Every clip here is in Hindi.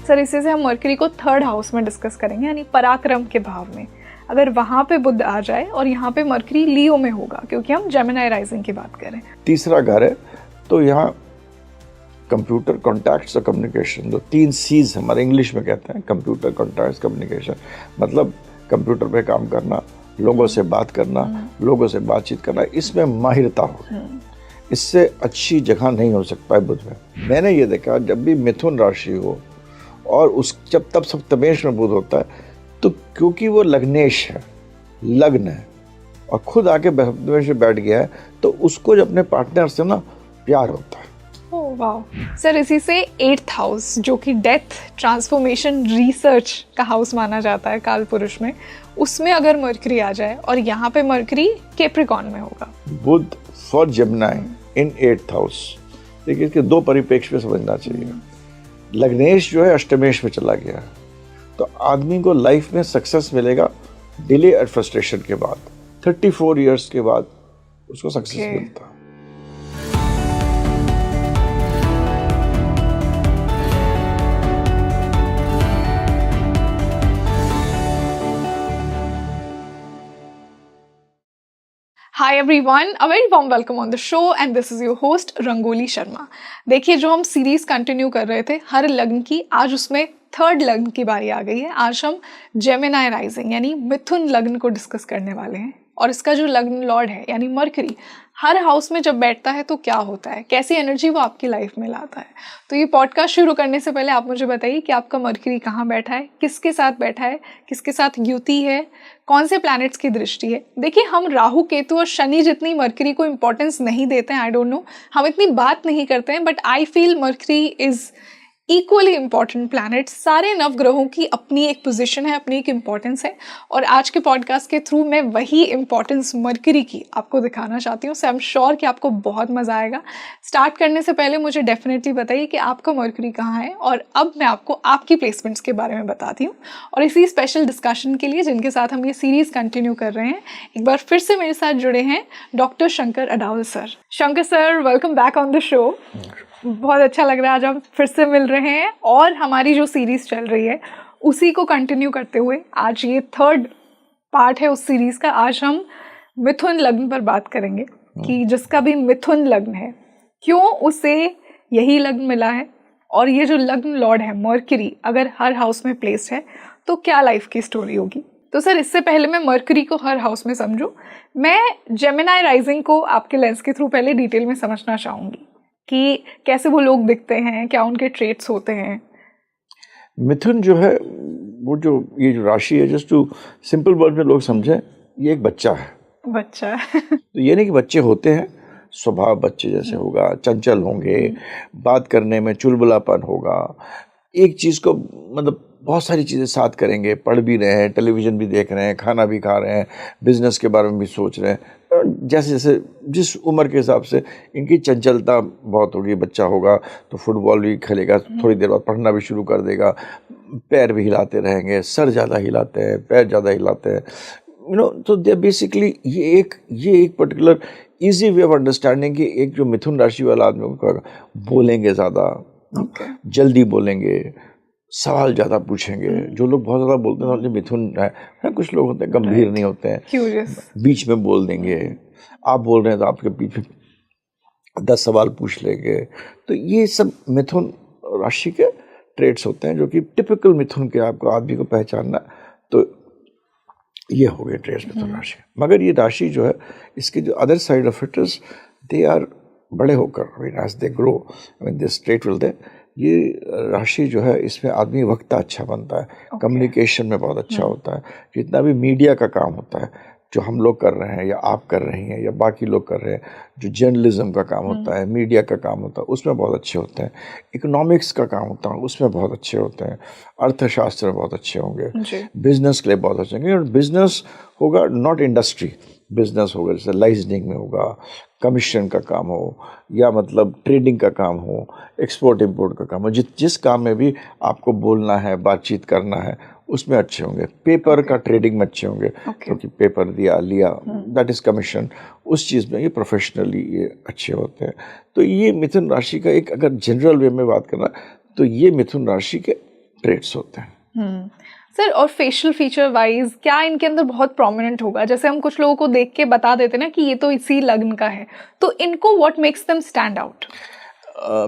सर इसी से हम मरकरी को थर्ड हाउस में डिस्कस करेंगे, यानी पराक्रम के भाव में। अगर वहाँ पे बुध आ जाए और यहाँ पे मरकरी लियो में होगा, क्योंकि हम जेमिनी राइजिंग की बात करें। तीसरा घर है तो यहाँ कंप्यूटर, कॉन्टैक्ट्स और कम्युनिकेशन, जो 3 C's हमारे इंग्लिश में कहते हैं, कंप्यूटर, कॉन्टैक्ट्स, कम्युनिकेशन। मतलब कंप्यूटर पे काम करना, लोगों से बात करना, लोगों से बातचीत करना, इसमें माहिरता हो। इससे अच्छी जगह नहीं हो सकता है बुध में। मैंने ये देखा जब भी मिथुन राशि हो और जब तब सप्तमेश में बुध होता है, तो क्योंकि वो लग्नेश है, लग्न है और खुद आके सप्तमेश में बैठ गया है, तो उसको जब अपने पार्टनर से ना प्यार होता है। ओह वाह सर, इसी से 8th हाउस जो कि डेथ, ट्रांसफॉर्मेशन, रिसर्च का हाउस माना जाता है काल पुरुष में, उसमें अगर मरकरी आ जाए और यहाँ पे मरकरी कैप्रिकॉर्न में होगा। Budh for Gemini in 8th house. देखिए इसके 2 परिप्रेक्ष्य में समझना चाहिए। लग्नेश जो है अष्टमेश में चला गया है, तो आदमी को लाइफ में सक्सेस मिलेगा डिले और फ्रस्ट्रेशन के बाद। 34 इयर्स के बाद उसको सक्सेस मिलता है। Hi everyone, a very warm welcome on the show and this is your host rangoli Sharma. देखिए जो हम सीरीज कंटिन्यू कर रहे थे हर लग्न की, आज उसमें थर्ड लग्न की बारी आ गई है। आज हम जेमिनी राइजिंग यानी मिथुन लग्न को डिस्कस करने वाले हैं। और इसका जो लग्न लॉर्ड है यानी मरकरी, हर हाउस में जब बैठता है तो क्या होता है, कैसी एनर्जी वो आपकी लाइफ में लाता है। तो ये पॉडकास्ट शुरू करने से पहले आप मुझे बताइए कि आपका मरकरी कहाँ बैठा है, किसके साथ बैठा है, किसके साथ युति है, कौन से प्लैनेट्स की दृष्टि है। देखिए हम राहु, केतु और शनि जितनी मरकरी को इम्पोर्टेंस नहीं देते हैं, आई डोंट नो, हम इतनी बात नहीं करते हैं, but I feel mercury is equally important planet. सारे नवग्रहों की अपनी एक पोजीशन है, अपनी एक इम्पॉर्टेंस है, और आज के पॉडकास्ट के थ्रू मैं वही इम्पॉर्टेंस मरकरी की आपको दिखाना चाहती हूँ। सो आई एम श्योर कि आपको बहुत मज़ा आएगा। स्टार्ट करने से पहले मुझे डेफिनेटली बताइए कि आपका मरकरी कहाँ है, और अब मैं आपको आपकी प्लेसमेंट्स के बारे में बताती हूँ। और इसी स्पेशल डिस्कशन के लिए जिनके साथ हम ये सीरीज़ कंटिन्यू कर रहे हैं, एक बार फिर से मेरे साथ जुड़े हैं doctor Shankar Adawal sir. Shankar sir, welcome back on the show. बहुत अच्छा लग रहा है आज हम फिर से मिल रहे हैं, और हमारी जो सीरीज़ चल रही है उसी को कंटिन्यू करते हुए आज ये थर्ड पार्ट है उस सीरीज़ का। आज हम मिथुन लग्न पर बात करेंगे कि जिसका भी मिथुन लग्न है, क्यों उसे यही लग्न मिला है, और ये जो लग्न लॉर्ड है मरकरी अगर हर हाउस में प्लेस्ड है तो क्या लाइफ की स्टोरी होगी। तो सर इससे पहले मैं मरकरी को हर हाउस में समझूं, मैं जेमिनी राइजिंग को आपके लेंस के थ्रू पहले डिटेल में समझना चाहूँगी कि कैसे वो लोग दिखते हैं, क्या उनके ट्रेट्स होते हैं। मिथुन जो है वो ये जो राशि है, जस्ट टू सिंपल वर्ड में लोग समझें, ये एक बच्चा है। बच्चा तो ये नहीं कि बच्चे होते हैं, स्वभाव बच्चे जैसे होगा, चंचल होंगे, बात करने में चुलबुलापन होगा, एक चीज़ को मतलब बहुत सारी चीज़ें साथ करेंगे, पढ़ भी रहे हैं, टेलीविज़न भी देख रहे हैं, खाना भी खा रहे हैं, बिजनेस के बारे में भी सोच रहे हैं। जैसे जैसे जिस उम्र के हिसाब से इनकी चंचलता बहुत होगी। बच्चा होगा तो फुटबॉल भी खेलेगा, थोड़ी देर बाद पढ़ना भी शुरू कर देगा, पैर भी हिलाते रहेंगे, सर ज़्यादा हिलाते हैं, पैर ज़्यादा हिलाते हैं, तो दे बेसिकली ये एक particular easy way of understanding कि एक जो मिथुन राशि वाला आदमी को बोलेंगे ज़्यादा, जल्दी बोलेंगे, सवाल ज़्यादा पूछेंगे। जो लोग बहुत ज़्यादा बोलते हैं मिथुन है, कुछ लोग होते हैं गंभीर नहीं होते हैं, बीच में बोल देंगे। आप बोल रहे हैं तो आपके बीच में 10 सवाल पूछ लेंगे। तो ये सब मिथुन राशि के ट्रेट्स होते हैं जो कि टिपिकल मिथुन के आपको आदमी को पहचानना। तो ये हो गए ट्रेट्स मिथुन राशि। मगर ये राशि जो है, इसके जो other side of it is they are बड़े होकर as they grow this trait will they, ये राशि जो है इसमें आदमी वक्ता अच्छा बनता है, कम्युनिकेशन में बहुत अच्छा होता है। जितना भी मीडिया का काम होता है जो हम लोग कर रहे हैं या आप कर रही हैं या बाकी लोग कर रहे हैं, जो जर्नलिज्म का काम होता है, मीडिया का काम होता है, उसमें बहुत अच्छे होते हैं। इकोनॉमिक्स का काम होता है उसमें बहुत अच्छे होते हैं। अर्थशास्त्र में बहुत अच्छे होंगे, बिजनेस के लिए बहुत अच्छे होंगे। और बिजनेस होगा नॉट इंडस्ट्री, बिजनेस होगा जैसे लाइसेंसिंग में होगा, कमीशन का काम हो या मतलब ट्रेडिंग का काम हो, एक्सपोर्ट इंपोर्ट का काम हो, जिस काम में भी आपको बोलना है, बातचीत करना है, उसमें अच्छे होंगे। पेपर का ट्रेडिंग में अच्छे होंगे क्योंकि पेपर दिया लिया, दैट इज़ कमीशन, उस चीज़ में ये प्रोफेशनली ये अच्छे होते हैं। तो ये मिथुन राशि का एक अगर जनरल वे में बात करना तो ये मिथुन राशि के ट्रेट्स होते हैं। सर, और फेशियल फीचर वाइज क्या इनके अंदर बहुत प्रोमिनेंट होगा? जैसे हम कुछ लोगों को देख के बता देते ना कि ये तो इसी लग्न का है, तो इनको what makes them stand out?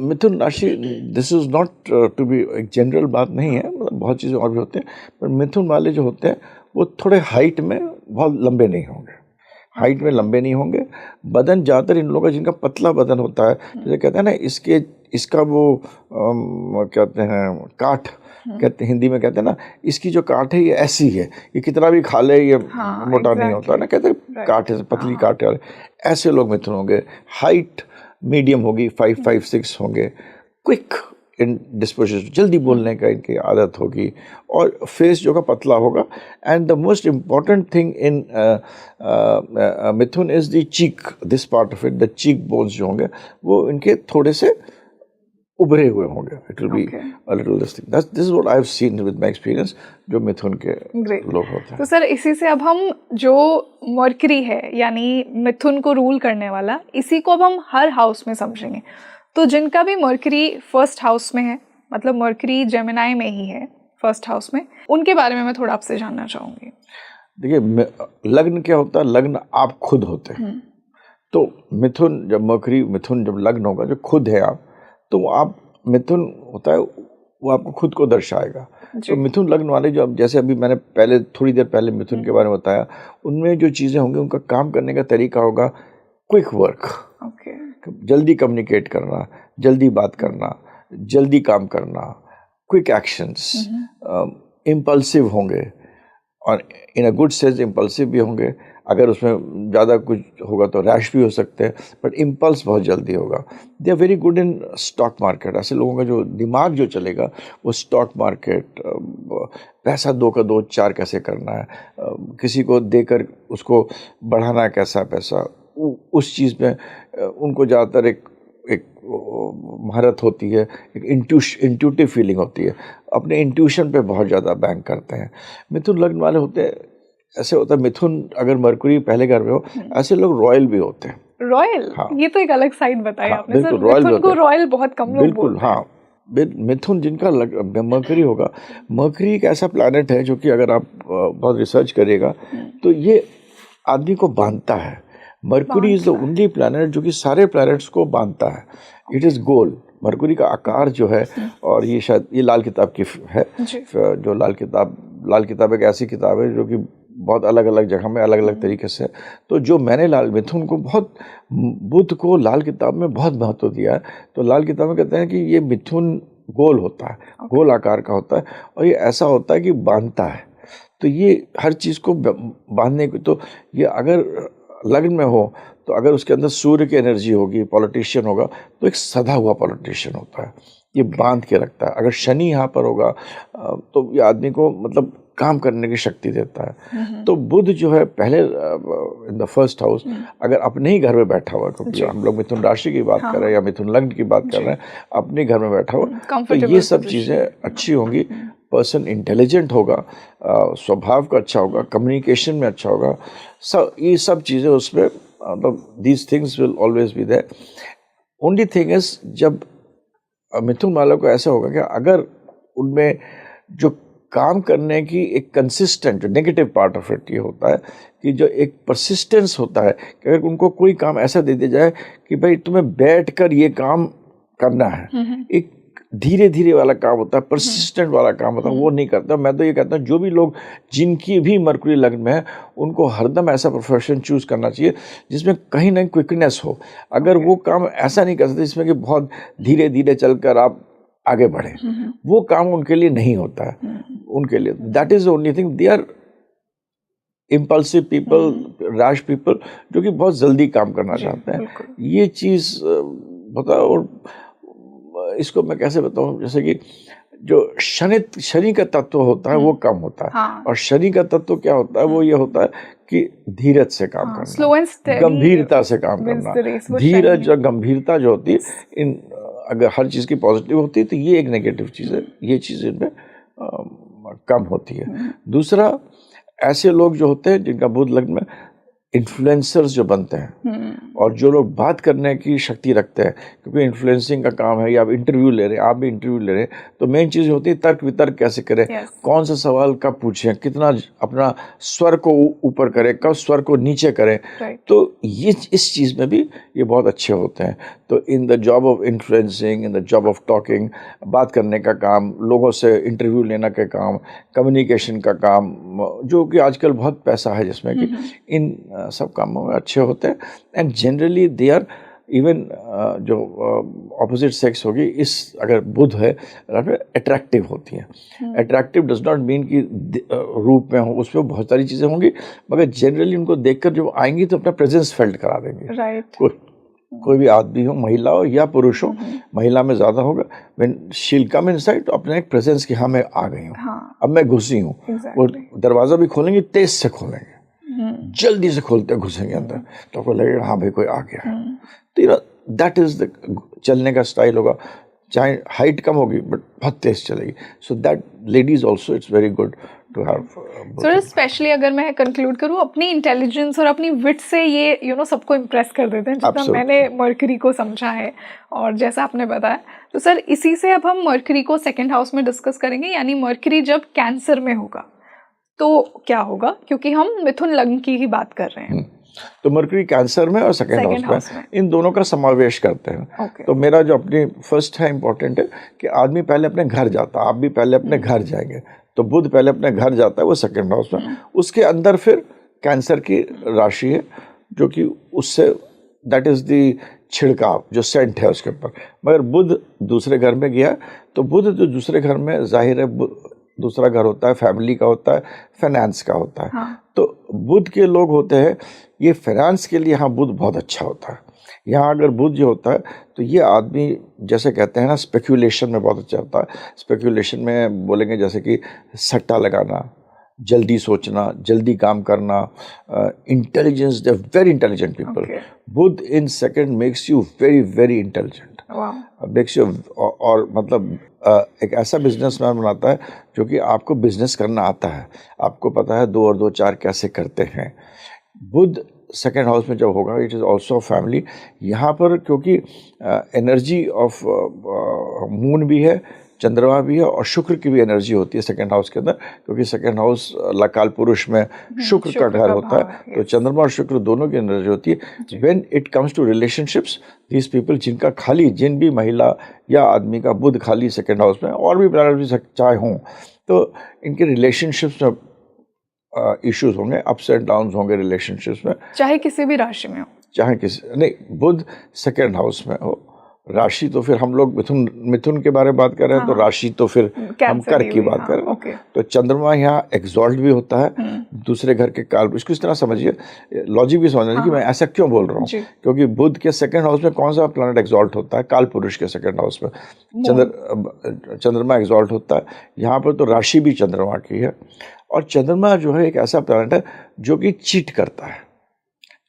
Mithun राशि, this is not to be, एक जनरल बात नहीं है, मतलब बहुत चीज़ें और भी होते हैं, पर मिथुन वाले जो होते हैं वो थोड़े हाइट में बहुत लंबे नहीं होंगे, हाइट में लंबे नहीं होंगे। बदन ज़्यादातर इन लोगों का जिनका पतला बदन होता है, जैसे कहते हैं ना इसका वो कहते हैं काठ, कहते हैं हिंदी में, कहते हैं ना इसकी जो काठ है ये ऐसी है, ये कितना भी खा ले ये मोटा नहीं होता ना, कहते हैं काठ है, पतली काठ है, ऐसे लोग मिथुन होंगे। हाइट मीडियम होगी, 5'6" होंगे। क्विक इन डिस्पोजिशन, जल्दी बोलने का इनकी आदत होगी, और फेस जो का पतला होगा। And the most important thing in Mithun is the cheek, this part of it, the cheek bones जो होंगे वो इनके थोड़े से उभरे हुए होंगे। It will be a little this thing, this is what I have seen with my experience, जो मिथुन के लोग होते हैं। तो सर, इसी से अब हम जो मरकरी है यानी मिथुन को रूल करने वाला, इसी को अब हम हर हाउस में समझेंगे। तो जिनका भी मरकरी फर्स्ट हाउस में है, मतलब मरकरी जेमिनाई में ही है फर्स्ट हाउस में, उनके बारे में मैं थोड़ा आपसे जानना चाहूँगी। देखिए, लग्न क्या होता है? लग्न आप खुद होते हैं। तो मिथुन जब मरकरी, मिथुन जब लग्न होगा, जो खुद है आप, तो आप मिथुन होता है वो आपको खुद को दर्शाएगा। तो मिथुन लग्न वाले जो, अब जैसे अभी मैंने पहले थोड़ी देर पहले मिथुन के बारे में बताया, उनमें जो चीज़ें होंगी, उनका काम करने का तरीका होगा क्विक वर्क, जल्दी कम्युनिकेट करना, जल्दी बात करना, जल्दी काम करना, क्विक एक्शंस, इम्पल्सिव होंगे, और इन अ गुड सेंस इम्पल्सिव भी होंगे। अगर उसमें ज़्यादा कुछ होगा तो रैश भी हो सकते हैं, बट इम्पल्स बहुत जल्दी होगा। They are very good in stock market. ऐसे लोगों का जो दिमाग जो चलेगा वो स्टॉक मार्केट, पैसा 2 का 2 4 कैसे करना है, किसी को देकर उसको बढ़ाना कैसा पैसा, उस चीज़ में उनको ज़्यादातर एक महारत होती है, एक इंट्यूटिव फीलिंग होती है, अपने इंट्यूशन पे बहुत ज़्यादा बैंक करते हैं। मिथुन लग्न वाले होते हैं, ऐसे होता है मिथुन अगर मरकुरी पहले घर में हो, ऐसे लोग रॉयल भी होते हैं। रॉयल? हाँ, ये तो एक अलग साइड बताई आपने सर। रॉयल मिथुन को रॉयल बहुत कम लोग बिल्कुल, हाँ, मिथुन जिनका मरकरी होगा, मरकरी एक ऐसा प्लैनेट है जो कि अगर आप बहुत रिसर्च करिएगा तो ये आदमी को बांधता है। Mercury is the only planet जो कि सारे प्लैनेट्स को बांधता है। It is goal. मरकुरी का आकार जो है, और ये शायद ये लाल किताब की है, जो लाल किताब एक ऐसी किताब है जो कि बहुत अलग अलग जगह में अलग अलग तरीके से, तो जो मैंने मिथुन को बहुत, बुद्ध को लाल किताब में बहुत महत्व दिया है। तो लाल किताब में कहते हैं कि ये मिथुन गोल होता है, गोल आकार का होता है, और ये ऐसा होता है कि बांधता है। तो ये हर चीज़ को बांधने को, तो ये अगर लग्न में हो तो अगर उसके अंदर सूर्य की एनर्जी होगी, पॉलिटिशियन होगा, तो एक सधा हुआ पॉलिटिशियन होता है, ये बांध के रखता है। अगर शनि यहाँ पर होगा तो ये आदमी को मतलब काम करने की शक्ति देता है। तो बुध जो है पहले इन द फर्स्ट हाउस, अगर अपने ही घर में बैठा हुआ, क्योंकि हम लोग मिथुन राशि की बात कर रहे हैं या मिथुन लग्न की बात कर रहे हैं, अपने घर में बैठा हुआ, तो ये सब चीज़ें अच्छी होंगी। पर्सन इंटेलिजेंट होगा, स्वभाव का अच्छा होगा, कम्युनिकेशन में अच्छा होगा, ये सब चीज़ें उसमें, मतलब these things will always be there. Only thing is, जब मिथुन वालों को ऐसा होगा कि अगर उनमें जो काम करने की एक consistent, negative part of it ये होता है कि जो एक परसिस्टेंस होता है, कि अगर उनको कोई काम ऐसा दे दिया जाए कि भाई तुम्हें बैठकर ये काम करना है, एक धीरे धीरे वाला काम होता है, परसिस्टेंट वाला काम होता है, वो नहीं करता। मैं तो ये कहता हूँ जो भी लोग, जिनकी भी मरकुरी लग्न में है, उनको हरदम ऐसा प्रोफेशन चूज करना चाहिए जिसमें कहीं ना क्विकनेस हो। अगर वो काम ऐसा नहीं कर सकते जिसमें कि बहुत धीरे धीरे चलकर आप आगे बढ़े, वो काम उनके लिए नहीं होता है। उनके लिए that is the only thing. They are impulsive people, rash people, जो कि बहुत जल्दी काम करना चाहते हैं। ये चीज़ बताओ, और इसको मैं कैसे बताऊं, जैसे कि जो शनि का तत्व होता है वो कम होता है, और शनि का तत्व क्या होता है, वो ये होता है कि धीरज से काम करना, गंभीरता से काम करना। धीरज और गंभीरता जो होती है, इन अगर हर चीज़ की पॉजिटिव होती है तो ये एक नेगेटिव चीज़ है, ये चीज़ इनमें कम होती है। दूसरा, ऐसे लोग जो होते हैं जिनका बुध लग्न में, इन्फ्लुएंसर्स जो बनते हैं, और जो लोग बात करने की शक्ति रखते हैं, क्योंकि इन्फ्लुएंसिंग का काम है, या आप इंटरव्यू ले रहे हैं, आप भी इंटरव्यू ले रहे हैं, तो मेन चीज़ होती है तर्क वितर्क कैसे करें, कौन सा सवाल कब पूछें, कितना अपना स्वर को ऊपर करें, कब स्वर को नीचे करें। तो ये इस चीज़ में भी ये बहुत अच्छे होते हैं। तो in the job of influencing, in the job of talking, बात करने का काम, लोगों से इंटरव्यू लेना का काम, कम्युनिकेशन का काम, जो कि आजकल बहुत पैसा है जिसमें कि इन सब कामों में अच्छे होते हैं। And generally they are even जो ऑपोजिट सेक्स होगी, इस अगर बुध है अट्रैक्टिव होती हैं। अट्रैक्टिव डज नॉट मीन कि रूप में हो, उसमें बहुत सारी चीज़ें होंगी, मगर जनरली उनको देखकर जब आएंगी तो अपना प्रेजेंस फेल्ट करा देंगे। राइट। कोई भी आदमी हो, महिला हो या पुरुष हो, महिला में ज़्यादा होगा, when she will come inside तो अपने एक प्रेजेंस की, हाँ मैं आ गई हूँ, अब मैं घुसी हूँ। वो दरवाज़ा भी खोलेंगे, तेज से खोलेंगे, जल्दी से खोलते घुसेंगे अंदर, तो आपको लगेगा हाँ भाई कोई आ गया है। तो दैट इज द चलने का स्टाइल होगा, चाहे हाइट कम होगी बट बहुत तेज चलेगी। So that ladies also it's very good to have. Sir specially अगर मैं कंक्लूड करूँ, अपनी इंटेलिजेंस और अपनी विट से ये सबको इम्प्रेस कर देते हैं, जितना मैंने मर्करी को समझा है और जैसा आपने बताया। तो सर इसी से अब हम मर्करी को सेकंड हाउस में डिस्कस करेंगे, यानी मर्करी जब कैंसर में होगा तो क्या होगा, क्योंकि हम मिथुन लग्न की ही बात कर रहे हैं। तो मर्करी कैंसर में और सेकंड हाउस में इन दोनों का समावेश करते हैं। तो मेरा जो अपनी फर्स्ट है इम्पोर्टेंट है कि आदमी पहले अपने घर जाता है, आप भी पहले अपने घर जाएंगे, तो बुध पहले अपने घर जाता है, वो सेकंड हाउस में, उसके अंदर फिर कैंसर की राशि है, जो कि उससे दैट इज द छिड़काव, जो सेंट है उसके ऊपर। मगर बुध दूसरे घर में गया, तो बुध जो दूसरे घर में, जाहिर है दूसरा घर होता है फैमिली का, होता है फाइनेंस का होता है। तो बुध के लोग होते हैं, ये फाइनेंस के लिए यहाँ बुध बहुत अच्छा होता है। यहाँ अगर बुध जो होता है तो ये आदमी जैसे कहते हैं ना, स्पेक्यूलेशन में बहुत अच्छा होता है। स्पेक्यूलेशन में बोलेंगे जैसे कि सट्टा लगाना, जल्दी सोचना, जल्दी काम करना, intelligence, they very intelligent people. Budh in second makes you very very intelligent, makes you, और मतलब एक ऐसा बिजनेसमैन बनाता है जो कि आपको बिजनेस करना आता है, आपको पता है 2 और 2 4 कैसे करते हैं। बुध सेकेंड हाउस में जब होगा, इट इज़ ऑल्सो फैमिली। यहाँ पर क्योंकि एनर्जी ऑफ मून भी है, चंद्रमा भी है, और शुक्र की भी एनर्जी होती है सेकेंड हाउस के अंदर, क्योंकि सेकेंड हाउस लकाल पुरुष में शुक्र का घर होता है। तो चंद्रमा और शुक्र दोनों की एनर्जी होती है। When it comes to relationships, these people जिनका खाली, जिन भी महिला या आदमी का बुध खाली सेकेंड हाउस में, और भी प्लैनेट भी चाहे हों, तो इनके रिलेशनशिप्स में इश्यूज होंगे, अप्स एंड डाउन्स होंगे रिलेशनशिप्स में, चाहे किसी भी राशि में हो, चाहे किसी नहीं, बुध सेकेंड हाउस में हो। राशि तो फिर हम लोग मिथुन के बारे में बात कर रहे हैं, तो राशि तो फिर हम कर्क की बात कर रहे हैं। तो चंद्रमा यहाँ एक्सॉल्ट भी होता है दूसरे घर के काल। इसको इस तरह समझिए, लॉजिक भी समझना कि मैं ऐसा क्यों बोल रहा हूँ, क्योंकि बुध के सेकंड हाउस में कौन सा प्लैनेट एक्सॉल्ट होता है? काल पुरुष के सेकंड हाउस में चंद्रमा एक्सॉल्ट होता है। यहाँ पर तो राशि भी चंद्रमा की है, और चंद्रमा जो है एक ऐसा प्लैनेट है जो कि चीट करता है।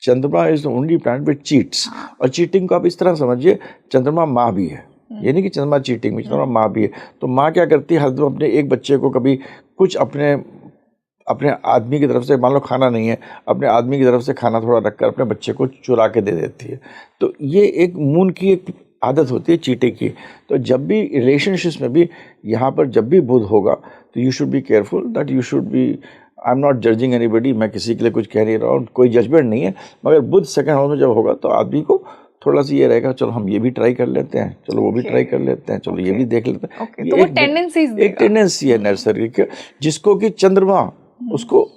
चंद्रमा is the only planet which cheats. और चीटिंग को आप इस तरह समझिए, चंद्रमा माँ भी है, ये नहीं कि चंद्रमा चीटिंग में, चंद्रमा माँ भी है। तो माँ क्या करती है, हरदम अपने एक बच्चे को कभी कुछ अपने आदमी की तरफ से, मान लो खाना नहीं है, अपने आदमी की तरफ से खाना थोड़ा रखकर अपने बच्चे को चुरा के दे देती है। तो ये एक मून की एक आदत होती है चीटिंग की। तो जब भी रिलेशनशिप्स में भी यहाँ पर जब भी बुध होगा, तो you should be careful that you should B, I am not judging anybody, मैं किसी के लिए कुछ कह नहीं रहा हूँ, कोई जजमेंट नहीं है, मगर बुध सेकंड हाउस में जब होगा तो आदमी को थोड़ा सा ये रहेगा, चलो हम ये भी ट्राई कर लेते हैं, चलो वो भी ट्राई कर लेते हैं, चलो ये भी देख लेते हैं। तो एक टेंडेंसी है नर्सरी की, जिसको कि चंद्रमा उसको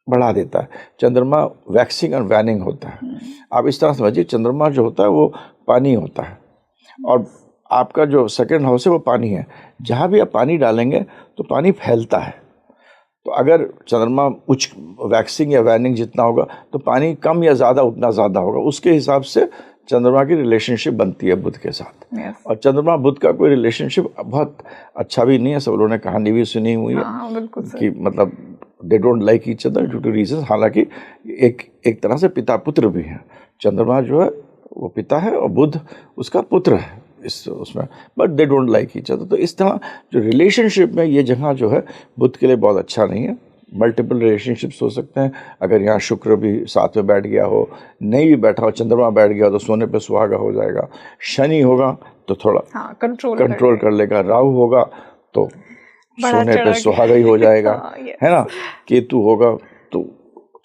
बढ़ा देता है। चंद्रमा वैक्सिंग और वैनिंग होता है। आप इस तरह समझिए, चंद्रमा जो होता है वो पानी होता है, और आपका जो सेकंड हाउस है वो पानी है। जहाँ भी आप पानी डालेंगे तो पानी फैलता है। तो अगर चंद्रमा उच्च वैक्सिंग या वैनिंग जितना होगा, तो पानी कम या ज़्यादा उतना ज़्यादा होगा। उसके हिसाब से चंद्रमा की रिलेशनशिप बनती है बुध के साथ। और चंद्रमा बुध का कोई रिलेशनशिप बहुत अच्छा भी नहीं है। सब लोगों ने कहानी भी सुनी हुई है कि मतलब they don't like each other due to reason. हालांकि एक तरह से पिता पुत्र भी है। चंद्रमा जो है वो पिता है और बुध उसका पुत्र है उसमें, but they don't like each other. तो इस तरह जो रिलेशनशिप में ये जगह जो है बुध के लिए बहुत अच्छा नहीं है। मल्टीपल रिलेशनशिप्स हो सकते हैं। अगर यहाँ शुक्र भी साथ में बैठ गया हो, नहीं भी बैठा हो, चंद्रमा बैठ गया हो तो सोने पे सुहागा हो जाएगा। शनि होगा तो थोड़ा कंट्रोल कर लेगा। राहु होगा तो सोने पे सुहागा ही हो जाएगा। है ना। केतु होगा तो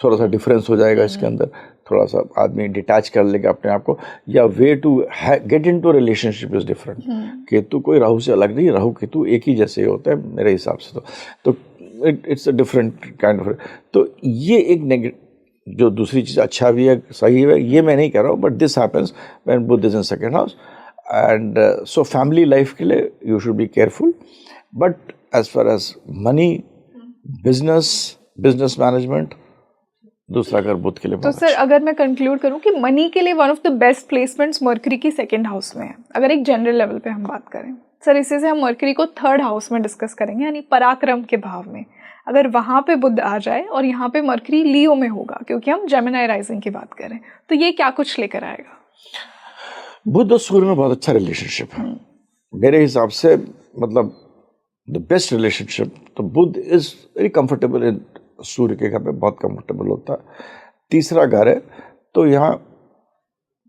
थोड़ा सा डिफरेंस हो जाएगा इसके अंदर, थोड़ा सा आदमी डिटैच कर लेगा अपने आप को, या way to get into relationship is different. Ketu कोई राहु से अलग नहीं, राहु केतु एक ही जैसे होता है मेरे हिसाब से। तो it's a different kind of. तो ये एक जो दूसरी चीज़ अच्छा भी है, सही है, ये मैं नहीं कह रहा हूँ, but this happens when Budh is in second house. And so family life के लिए you should be careful. But as far as money, business management, दूसरा घर बुध के लिए। तो सर अगर मैं कंक्लूड करूं कि मनी के लिए one of the best placements mercury की सेकंड हाउस में है, अगर एक जनरल लेवल पे हम बात करें सर, इसी से हम मरकरी को थर्ड हाउस में डिस्कस करेंगे, यानी पराक्रम के भाव में। अगर वहां पे बुध आ जाए और यहाँ पे मरकरी लियो में होगा, क्योंकि हम जेमिनी राइजिंग की बात करें, तो ये क्या कुछ लेकर आएगा? बुध और सूर्य में बहुत अच्छा रिलेशनशिप है मेरे हिसाब से, मतलब द बेस्ट रिलेशनशिप। तो बुध इज वेरी कंफर्टेबल इन सूर्य के घर पे, बहुत कंफर्टेबल होता है। तीसरा घर है तो यहाँ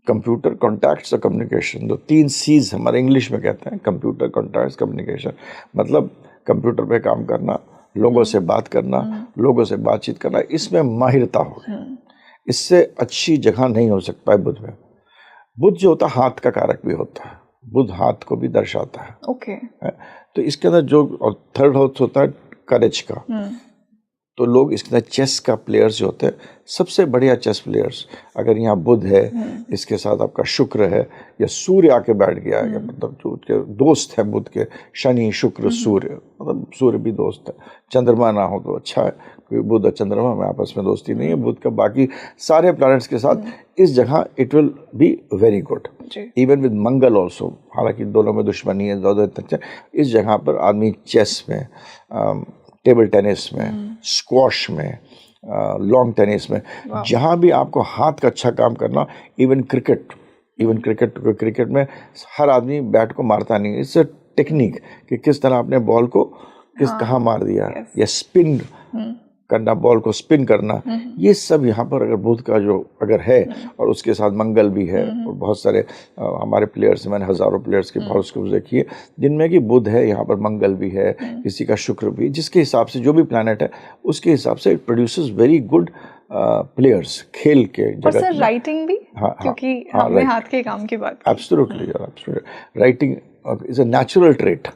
कंप्यूटर, कॉन्टैक्ट्स और कम्युनिकेशन, दो 3 C's हमारे इंग्लिश में कहते हैं, कंप्यूटर, कॉन्टैक्ट्स, कम्युनिकेशन। मतलब कंप्यूटर पे काम करना, लोगों से बात करना, लोगों से बातचीत करना, इसमें माहिरता होगी। इससे अच्छी जगह नहीं हो सकता है बुध में। बुध जो होता है हाथ का कारक भी होता है, बुध हाथ को भी दर्शाता है। ओके। तो इसके अंदर जो, और थर्ड हाउस होता है करेज का। तो लोग इसके अंदर चेस का प्लेयर्स जो होते हैं, सबसे बढ़िया चेस प्लेयर्स, अगर यहाँ बुध है, इसके साथ आपका शुक्र है, या सूर्य आके बैठ गया, या मतलब जो उसके दोस्त है बुध के, शनि, शुक्र, सूर्य, मतलब सूर्य भी दोस्त है। चंद्रमा ना हो तो अच्छा है, क्योंकि बुध और चंद्रमा में आपस में दोस्ती नहीं है। बुध का बाकी सारे प्लैनेट्स के साथ इस जगह it will be very good. Even with Mangal also, हालांकि दोनों में दुश्मनी है, दोनों अच्छा। इस जगह पर आदमी चेस में, टेबल टेनिस में, स्क्वॉश में, लॉन्ग टेनिस में, जहाँ भी आपको हाथ का अच्छा काम करना, इवन क्रिकेट में हर आदमी बैट को मारता नहीं, इट्स अ टेक्निक कि किस तरह आपने बॉल को कहाँ मार दिया, या स्पिन करना, बॉल को स्पिन करना, ये सब यहाँ पर अगर बुध का जो अगर है, और उसके साथ मंगल भी है, और बहुत सारे हमारे प्लेयर्स, मैंने हजारों प्लेयर्स के हॉरोस्कोप देखिए जिनमें कि बुध है, यहाँ पर मंगल भी है, किसी का शुक्र भी, जिसके हिसाब से जो भी प्लैनेट है उसके हिसाब से it produces very good players खेल के जगत। और सर राइटिंग भी, क्योंकि हमने हाथ के काम की बात, absolutely writing is a natural trait.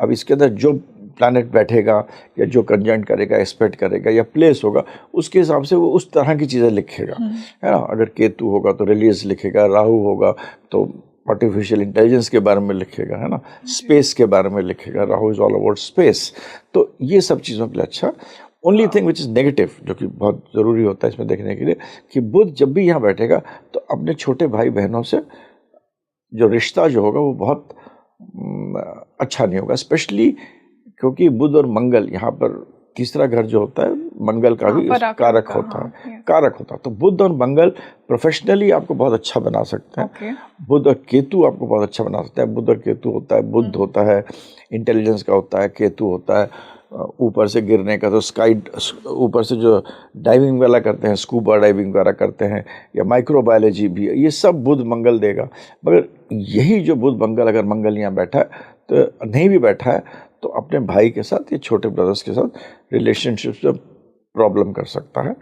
अब इसके अंदर जो प्लैनेट बैठेगा, या जो कंजंक्ट करेगा, एस्पेक्ट करेगा, या प्लेस होगा, उसके हिसाब से वो उस तरह की चीज़ें लिखेगा, है ना। अगर केतु होगा तो रिलीजियस लिखेगा, राहु होगा तो आर्टिफिशियल इंटेलिजेंस के बारे में लिखेगा, है ना, स्पेस के बारे में लिखेगा, Rahu is all about space. तो ये सब चीज़ों के लिए अच्छा। Only thing which is negative, जो कि बहुत ज़रूरी होता है इसमें देखने के लिए, कि बुध जब भी यहाँ बैठेगा तो अपने छोटे भाई बहनों से जो रिश्ता जो होगा वो बहुत अच्छा नहीं होगा, स्पेशली क्योंकि बुध और मंगल यहाँ पर तीसरा घर जो होता है, मंगल का भी कारक होता है। तो बुध और मंगल प्रोफेशनली आपको बहुत अच्छा बना सकते हैं। बुध और केतु आपको बहुत अच्छा बना सकते हैं। बुध और केतु होता है, बुध होता है इंटेलिजेंस का होता है, केतु होता है ऊपर से गिरने का, तो स्काई ऊपर से जो डाइविंग वाला करते हैं, स्कूबा डाइविंग वगैरह करते हैं, या माइक्रोबायोलॉजी भी, ये सब बुध मंगल देगा। मगर यही जो बुध मंगल, अगर मंगल यहाँ बैठा है तो नहीं भी बैठा है तो अपने भाई के साथ या छोटे ब्रदर्स के साथ रिलेशनशिप में प्रॉब्लम कर सकता है,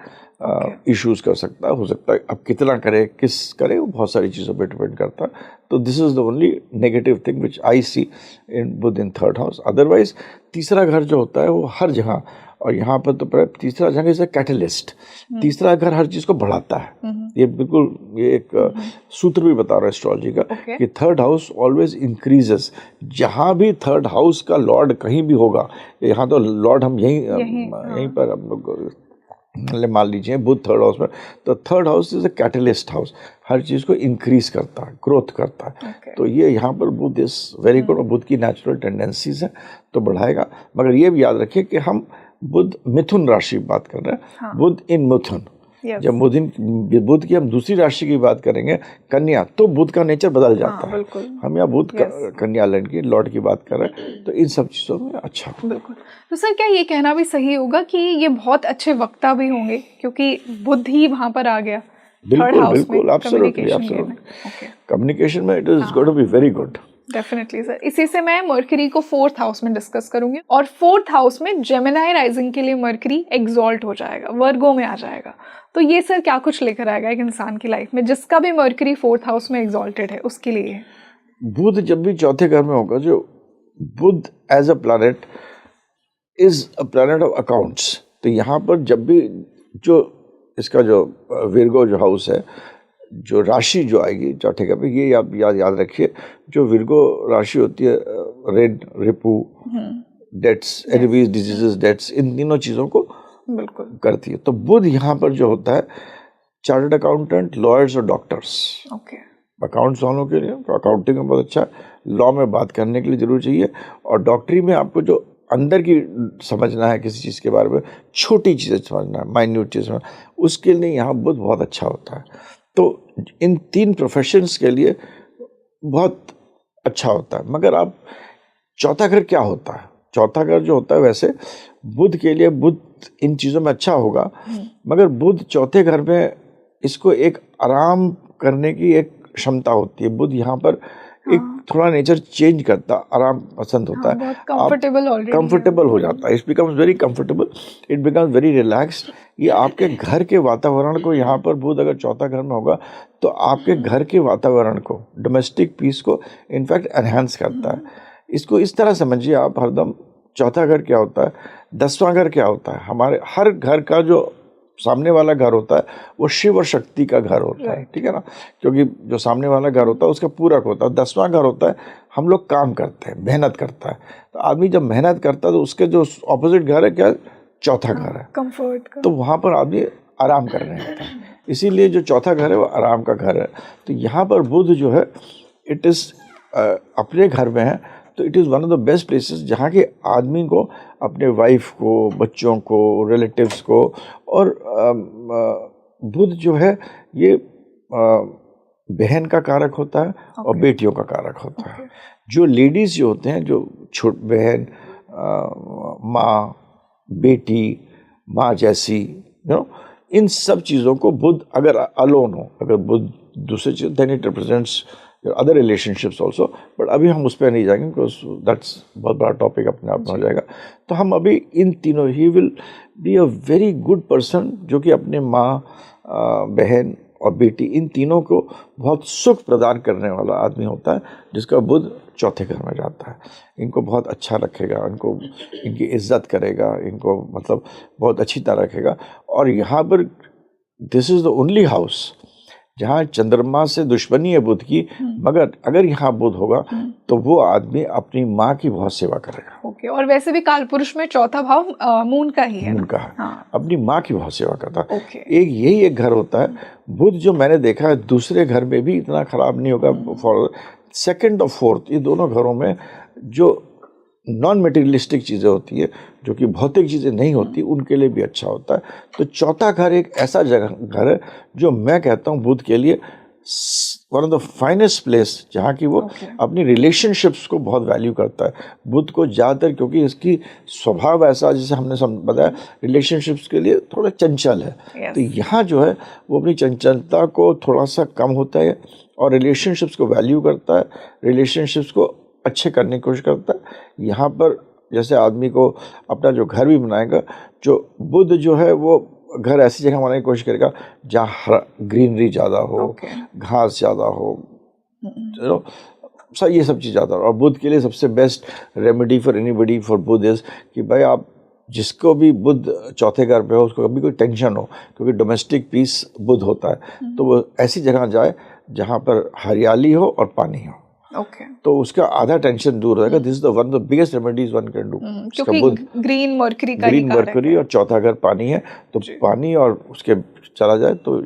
इश्यूज कर सकता है, हो सकता है। अब कितना करे, किस करे, वो बहुत सारी चीज़ों पे डिपेंड करता है। तो this is the only negative thing which I see in Budh in third house. Otherwise तीसरा घर जो होता है वो हर जगह, और यहाँ पर तो तीसरा जगह इज अ कैटलिस्ट। तीसरा घर हर चीज़ को बढ़ाता है। ये बिल्कुल, ये एक सूत्र भी बता रहा है एस्ट्रोलॉजी का, कि थर्ड हाउस ऑलवेज इंक्रीजेस। जहाँ भी थर्ड हाउस का लॉर्ड कहीं भी होगा, यहाँ तो लॉर्ड हम यहीं पर हम लोग मान लीजिए बुध थर्ड हाउस में, तो third house is a catalyst house, हर चीज़ को इंक्रीज करता है, ग्रोथ करता है। तो ये यहाँ पर बुध इज वेरी गुड, और बुध की नेचुरल टेंडेंसीज है तो बढ़ाएगा। मगर ये भी याद रखिए कि हम बुध मिथुन राशि बात कर रहे हैं, बुध इन मिथुन, Yes. जब बुध की हम दूसरी राशि की बात करेंगे कन्या, तो बुध का नेचर बदल जाता है। बिल्कुल। हम यहाँ बुध कन्या लग्न की लॉर्ड की बात कर रहे हैं, तो इन सब चीज़ों में अच्छा हो। बिल्कुल। तो सर क्या ये कहना भी सही होगा कि ये बहुत अच्छे वक्ता भी होंगे क्योंकि बुध ही वहाँ पर आ गया थर्ड हाउस में कम्युनिकेशन के लिए? कम्युनिकेशन में it is going to be very good. Definitely sir. इसी से मैं मर्करी को 4th हाउस में डिस्कस करूंगी, और 4th हाउस में जेमिनी राइजिंग के लिए मर्करी एग्जॉल्ट हो जाएगा, वर्गो में आ जाएगा। तो ये सर क्या कुछ लेकर आएगा एक इंसान की लाइफ में जिसका भी मर्करी 4th हाउस में एग्जॉल्टेड है उसके लिए? बुध जब भी चौथे घर में होगा, जो Budh as a planet is a planet of accounts, तो यहाँ पर जब भी जो इसका जो विर्गो जो हाउस है, जो राशि जो आएगी चौथे घर पे, ये आप याद रखिए, जो विर्गो राशि होती है रेड, रिपू, डेट्स, एनिमीज, डिजीजेस, डेट्स, इन तीनों चीज़ों को बिल्कुल करती है। तो बुध यहाँ पर जो होता है चार्टर्ड अकाउंटेंट, लॉयर्स और डॉक्टर्स। ओके। अकाउंट्स वालों के लिए तो अकाउंटिंग में बहुत अच्छा है, लॉ में बात करने के लिए जरूर चाहिए, और डॉक्टरी में आपको जो अंदर की समझना है किसी चीज़ के बारे में, छोटी चीज़ें समझना है, माइन्यूट चीज़ में, उसके लिए यहाँ बुध बहुत अच्छा होता है। तो इन 3 प्रोफेशंस के लिए बहुत अच्छा होता है। मगर आप चौथा घर क्या होता है? चौथा घर जो होता है, वैसे बुध के लिए बुध इन चीज़ों में अच्छा होगा, मगर बुध चौथे घर में इसको एक आराम करने की एक क्षमता होती है। बुध यहाँ पर एक थोड़ा नेचर चेंज करता, आराम पसंद होता है, कंफर्टेबल हो जाता है, it becomes very comfortable, it becomes very relaxed. ये आपके घर के वातावरण को, यहाँ पर बुध अगर चौथा घर में होगा तो आपके घर के वातावरण को, डोमेस्टिक पीस को इनफैक्ट एनहांस करता है। इसको इस तरह समझिए आप हरदम, चौथा घर क्या होता है, 10वां घर क्या होता है? हमारे हर घर का जो सामने वाला घर होता है वो शिव और शक्ति का घर होता है, ठीक है ना, क्योंकि जो सामने वाला घर होता है उसका पूरक होता है। 10वां घर होता है हम लोग काम करते हैं, मेहनत करता है, तो आदमी जब मेहनत करता है तो उसके जो ऑपोजिट घर है क्या, चौथा घर है, कंफर्ट का, तो वहाँ पर आदमी आराम करने लगता है। इसीलिए जो चौथा घर है वो आराम का घर है। तो यहाँ पर बुध जो है इट इज़ अपने घर में है, तो it is one of the best places जहाँ के आदमी को अपने वाइफ को, बच्चों को, रिलेटिव्स को, और बुध जो है ये बहन का कारक होता है और बेटियों का कारक होता है। जो लेडीज़ जो होते हैं, जो छोट बहन, माँ, बेटी, माँ जैसी, इन सब चीज़ों को बुध अगर अलोन हो, अगर बुध दूसरे चीज़, then it represents other relationships also, but अभी हम उस पर नहीं जाएंगे बिकॉज दैट्स बहुत बड़ा टॉपिक अपने आप में हो जाएगा। तो हम अभी इन तीनों, ही will be a very good person, जो कि अपने माँ, बहन और बेटी, इन तीनों को बहुत सुख प्रदान करने वाला आदमी होता है, जिसका बुध चौथे घर में जाता है। इनको बहुत अच्छा रखेगा, इनको, इनकी इज्जत करेगा, इनको मतलब बहुत अच्छी तरह रखेगा। और यहाँ पर this is the only house जहाँ चंद्रमा से दुश्मनी है बुध की, मगर अगर यहाँ बुध होगा तो वो आदमी अपनी माँ की बहुत सेवा करेगा। ओके। और वैसे भी कालपुरुष में चौथा भाव मून का ही है, मून का है। हाँ। अपनी माँ की बहुत सेवा करता है। एक यही एक घर होता है बुध, जो मैंने देखा है दूसरे घर में भी इतना खराब नहीं होगा। फॉर 2nd और 4th, ये दोनों घरों में जो नॉन मटेरियलिस्टिक चीज़ें होती है, जो कि भौतिक चीज़ें नहीं होती, उनके लिए भी अच्छा होता है। तो चौथा घर एक ऐसा घर है जो मैं कहता हूँ बुध के लिए one of the finest place, जहाँ की वो अपनी रिलेशनशिप्स को बहुत वैल्यू करता है। बुध को ज़्यादातर, क्योंकि इसकी स्वभाव ऐसा, जैसे हमने बताया, रिलेशनशिप्स के लिए थोड़ा चंचल है। तो यहाँ जो है वो अपनी चंचलता को थोड़ा सा कम होता है और रिलेशनशिप्स को वैल्यू करता है, रिलेशनशिप्स को अच्छे करने की कोशिश करता है। यहाँ पर जैसे आदमी को अपना जो घर भी बनाएगा, जो बुध जो है वो घर ऐसी जगह बनाने की कोशिश करेगा जहाँ ग्रीनरी ज़्यादा हो, घास ज़्यादा हो, ये सब चीज़ ज़्यादा हो। और बुध के लिए सबसे best remedy for anybody for Budh is कि भाई आप जिसको भी बुध चौथे घर पे हो उसको कभी कोई टेंशन हो, क्योंकि डोमेस्टिक पीस बुध होता है, तो वो ऐसी जगह जाए जहाँ पर हरियाली हो और पानी हो। तो उसका आधा टेंशन दूर रहेगा। This is the one of the biggest remedies one can do, क्योंकि ग्रीन मर्करी और चौथा घर पानी है, तो पानी और उसके चला जाए तो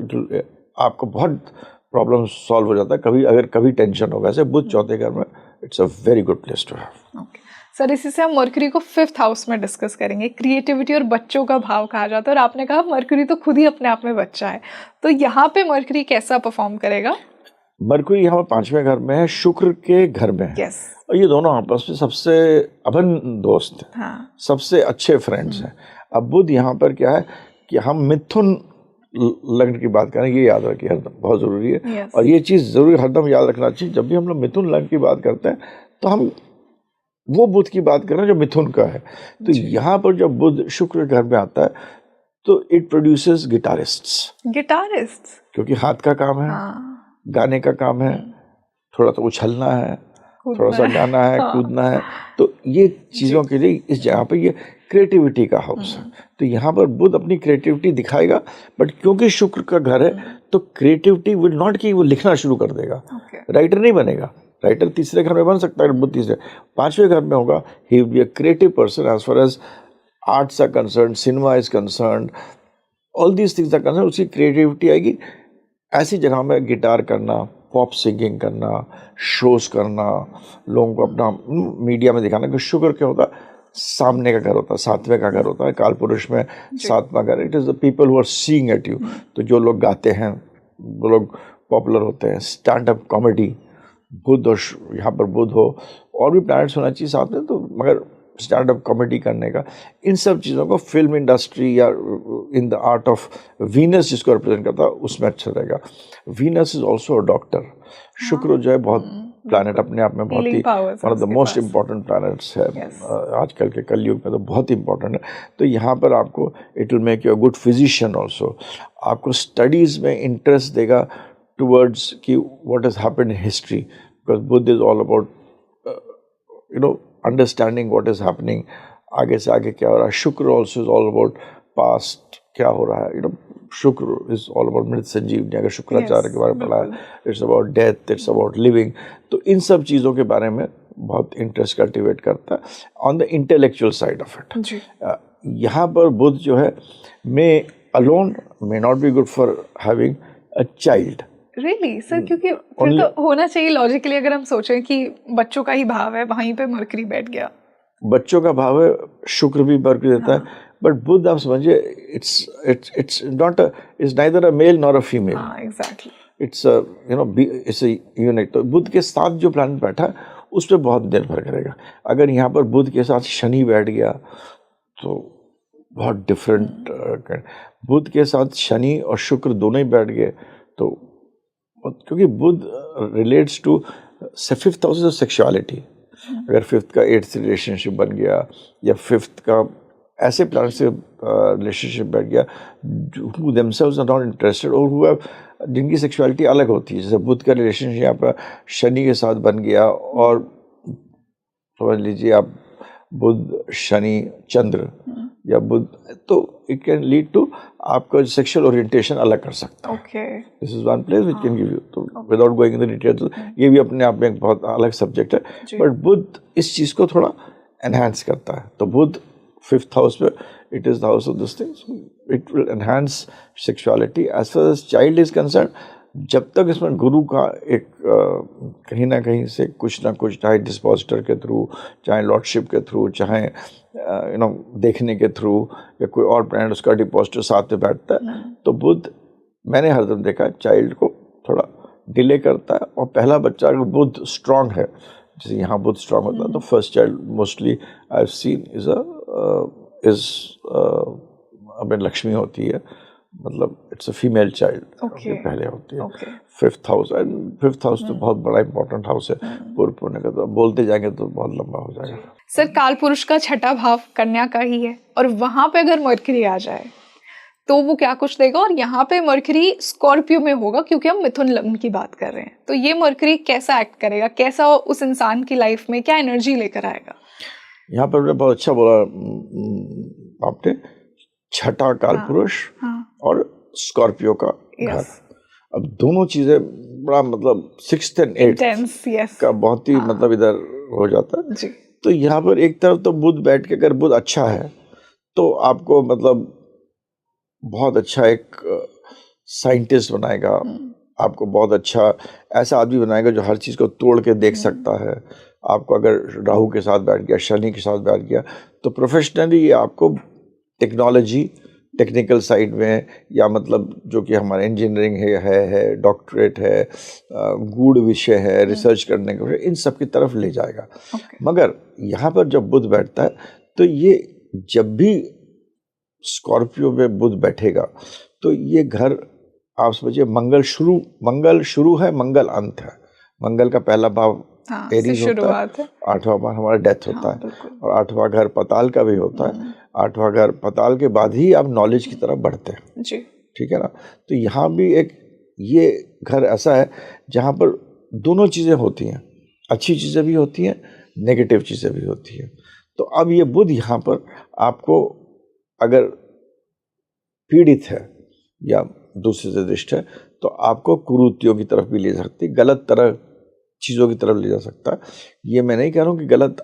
आपको बहुत प्रॉब्लम सॉल्व हो जाता है। कभी अगर कभी टेंशन होगा, ऐसे बुध चौथे घर में, it's a very good place to have. Sir इसी से हम मरकरी को 5th हाउस में डिस्कस करेंगे। क्रिएटिविटी और बच्चों का भाव कहा जाता है, और आपने कहा मरकरी तो खुद ही अपने आप में बच्चा है, तो यहाँ पे मरकरी कैसा परफॉर्म करेगा? मरकरी यहाँ 5वें घर में है, शुक्र के घर में है। यस। और ये दोनों आपस में सबसे अभिन्न दोस्त हैं, हाँ। सबसे अच्छे फ्रेंड्स हैं। अब बुध यहाँ पर क्या है कि हम मिथुन लग्न की बात करें, ये याद रखिए हरदम, बहुत ज़रूरी है। Yes. और ये चीज़ ज़रूर हरदम याद रखना चाहिए, जब भी हम लोग मिथुन लग्न की बात करते हैं तो हम वो बुध की बात कर रहे हैं जो मिथुन का है। तो यहाँ पर जब बुध शुक्र घर में आता है तो इट प्रोड्यूसेस गिटारिस्ट्स, क्योंकि हाथ का काम है, गाने का काम है, थोड़ा तो उछलना है, थोड़ा सा गाना है, कूदना है, तो ये चीज़ों के लिए इस जगह पे ये क्रिएटिविटी का हाउस है। तो यहाँ पर बुध अपनी क्रिएटिविटी दिखाएगा, बट क्योंकि शुक्र का घर है तो क्रिएटिविटी विल नॉट कि वो लिखना शुरू कर देगा, राइटर नहीं बनेगा। राइटर तीसरे घर में बन सकता है, बुध तीसरे 5वें घर में होगा। He will be a creative person as far as arts are concern, cinema is concern, all these things are concern. उसकी क्रिएटिविटी आएगी ऐसी जगह में, गिटार करना, पॉप सिंगिंग करना, शोज करना, लोगों को अपना मीडिया में दिखाना। कि शुक्र क्या होता है, सामने का घर होता है, 7वें का घर होता है, काल पुरुष में 7वां घर। It is the people who are seeing at you. तो जो लोग गाते हैं वो लोग पॉपुलर होते हैं। स्टैंड अप कॉमेडी, बुध और यहाँ पर बुध हो, और भी प्लैनेट्स होना चाहिए साथ में, तो मगर स्टैंड अप कॉमेडी करने का, इन सब चीज़ों को फिल्म इंडस्ट्री या in the art of Venus जिसको रिप्रेजेंट करता है उसमें अच्छा रहेगा। Venus is also a doctor. Shukra जो है बहुत प्लैनेट अपने आप में बहुत ही one of the most important planets है। आजकल के कलयुग में तो बहुत इंपॉर्टेंट है। तो यहाँ पर आपको it will make you a good physician also. आपको स्टडीज़ में इंटरेस्ट देगा टूवर्ड्स कि what has happened in history, because Budh is all about understanding what is happening, आगे से आगे क्या हो रहा है। Shukra also is all about past, क्या हो रहा है। शुक्र इज ऑल अबाउट मृत संजीवनी, अगर शुक्राचार्य के बारे में पढ़ा है। It's about death, it's about living. तो इन सब चीज़ों के बारे में बहुत इंटरेस्ट कल्टिवेट करता है on the intellectual side of it. यहाँ पर बुध जो है may alone may not be good for having a child. Really sir, क्योंकि फिर तो होना चाहिए लॉजिकली, अगर हम सोचें कि बच्चों का ही भाव है, वहीं पे मरकरी बैठ गया। बच्चों का भाव है, शुक्र भी मरकरी देता है, बट बुध आप समझिए it's not it's neither a male nor a female. Exactly. It's it's unique. तो बुध के साथ जो प्लैनेट बैठा है उस पर बहुत निर्भर करेगा। अगर यहाँ पर बुध के साथ शनि बैठ गया तो बहुत डिफरेंट। बुध के साथ शनि और शुक्र दोनों ही बैठ गए तो, क्योंकि Budh relates to 5th house of sexuality. अगर 5th का 8th से रिलेशनशिप बन गया, या 5th का ऐसे प्लैनेट से रिलेशनशिप बैठ गया who themselves are not interested, और who have जिनकी सेक्सुअलिटी अलग होती है। जैसे बुध का रिलेशनशिप यहाँ पर शनि के साथ बन गया, और समझ लीजिए आप बुध शनि चंद्र या बुध, तो इट कैन लीड टू आपका सेक्सुअल ओरिएंटेशन अलग कर सकता है। This is one place which can give you. तो without going in the details, ये भी अपने आप में एक बहुत अलग सब्जेक्ट है, बट बुध इस चीज़ को थोड़ा एनहांस करता है। तो बुध 5th हाउस में, it is the house of this things, it will enhance sexuality. As far as child is concern, जब तक इसमें गुरु का एक कहीं ना कहीं से कुछ ना कुछ, चाहे डिस्पोजिटर के थ्रू, चाहे लॉर्डशिप के थ्रू, चाहे देखने के थ्रू, या कोई और प्लैनेट उसका डिपोजिटर साथ में बैठता है, तो बुध मैंने हरदम देखा चाइल्ड को थोड़ा डिले करता है। और पहला बच्चा अगर बुध स्ट्रांग है, जैसे यहाँ बुध स्ट्रांग होता है, तो first child mostly I have seen is Lakshmi होती है, मतलब इट्स अ फीमेल चाइल्ड पहले होती है। 5th house, and 5th house तो बहुत बड़ा इंपॉर्टेंट हाउस है पूर्व पुण्य का, तो बोलते जाएंगे तो बहुत लंबा हो जाएगा। सर काल पुरुष का 6ठा भाव कन्या का ही है, और वहां पे अगर मरकरी आ जाए तो वो क्या कुछ देगा। और यहाँ पे मरकरी स्कॉर्पियो में होगा, क्योंकि हम मिथुन लग्न की बात कर रहे हैं। तो ये मरकरी कैसा एक्ट करेगा, कैसा उस इंसान की लाइफ में क्या एनर्जी लेकर आएगा। यहाँ पर बहुत अच्छा बोला आपने, 6ठा काल पुरुष और स्कॉर्पियो का घर। अब दोनों चीजें बड़ा मतलब 6th and 8th का बहुत ही मतलब इधर हो जाता है जी। तो यहाँ पर एक तरफ तो बुध बैठ के, अगर बुध अच्छा है तो आपको मतलब बहुत अच्छा एक साइंटिस्ट बनाएगा, आपको बहुत अच्छा ऐसा आदमी बनाएगा जो हर चीज़ को तोड़ के देख सकता है, आपको अगर राहु के साथ बैठ गया, शनि के साथ बैठ गया, तो प्रोफेशनली ये आपको टेक्नोलॉजी, टेक्निकल साइड में, या मतलब जो कि हमारा इंजीनियरिंग है डॉक्टरेट है, गूढ़ विषय है, रिसर्च करने के, इन सब की तरफ ले जाएगा। मगर यहाँ पर जब बुध बैठता है तो ये जब भी स्कॉर्पियो में बुध बैठेगा तो ये घर आप समझिए मंगल शुरू है, मंगल अंत है। मंगल का पहला भाव एरीज होता है, 8वां भाव हमारा डेथ होता है, और 8वां घर पताल का भी होता है। 8वां घर पताल के बाद ही आप नॉलेज की तरफ बढ़ते हैं जी, ठीक है ना। तो यहाँ भी एक ये घर ऐसा है जहाँ पर दोनों चीज़ें होती हैं, अच्छी चीज़ें भी होती हैं, नेगेटिव चीज़ें भी होती हैं। तो अब ये बुध यहाँ पर आपको अगर पीड़ित है या दूसरे से दृष्ट है तो आपको कुरीतियों की तरफ भी ले जा सकती है, गलत तरह चीज़ों की तरफ ले जा सकता है। ये मैं नहीं कह रहा हूँ कि गलत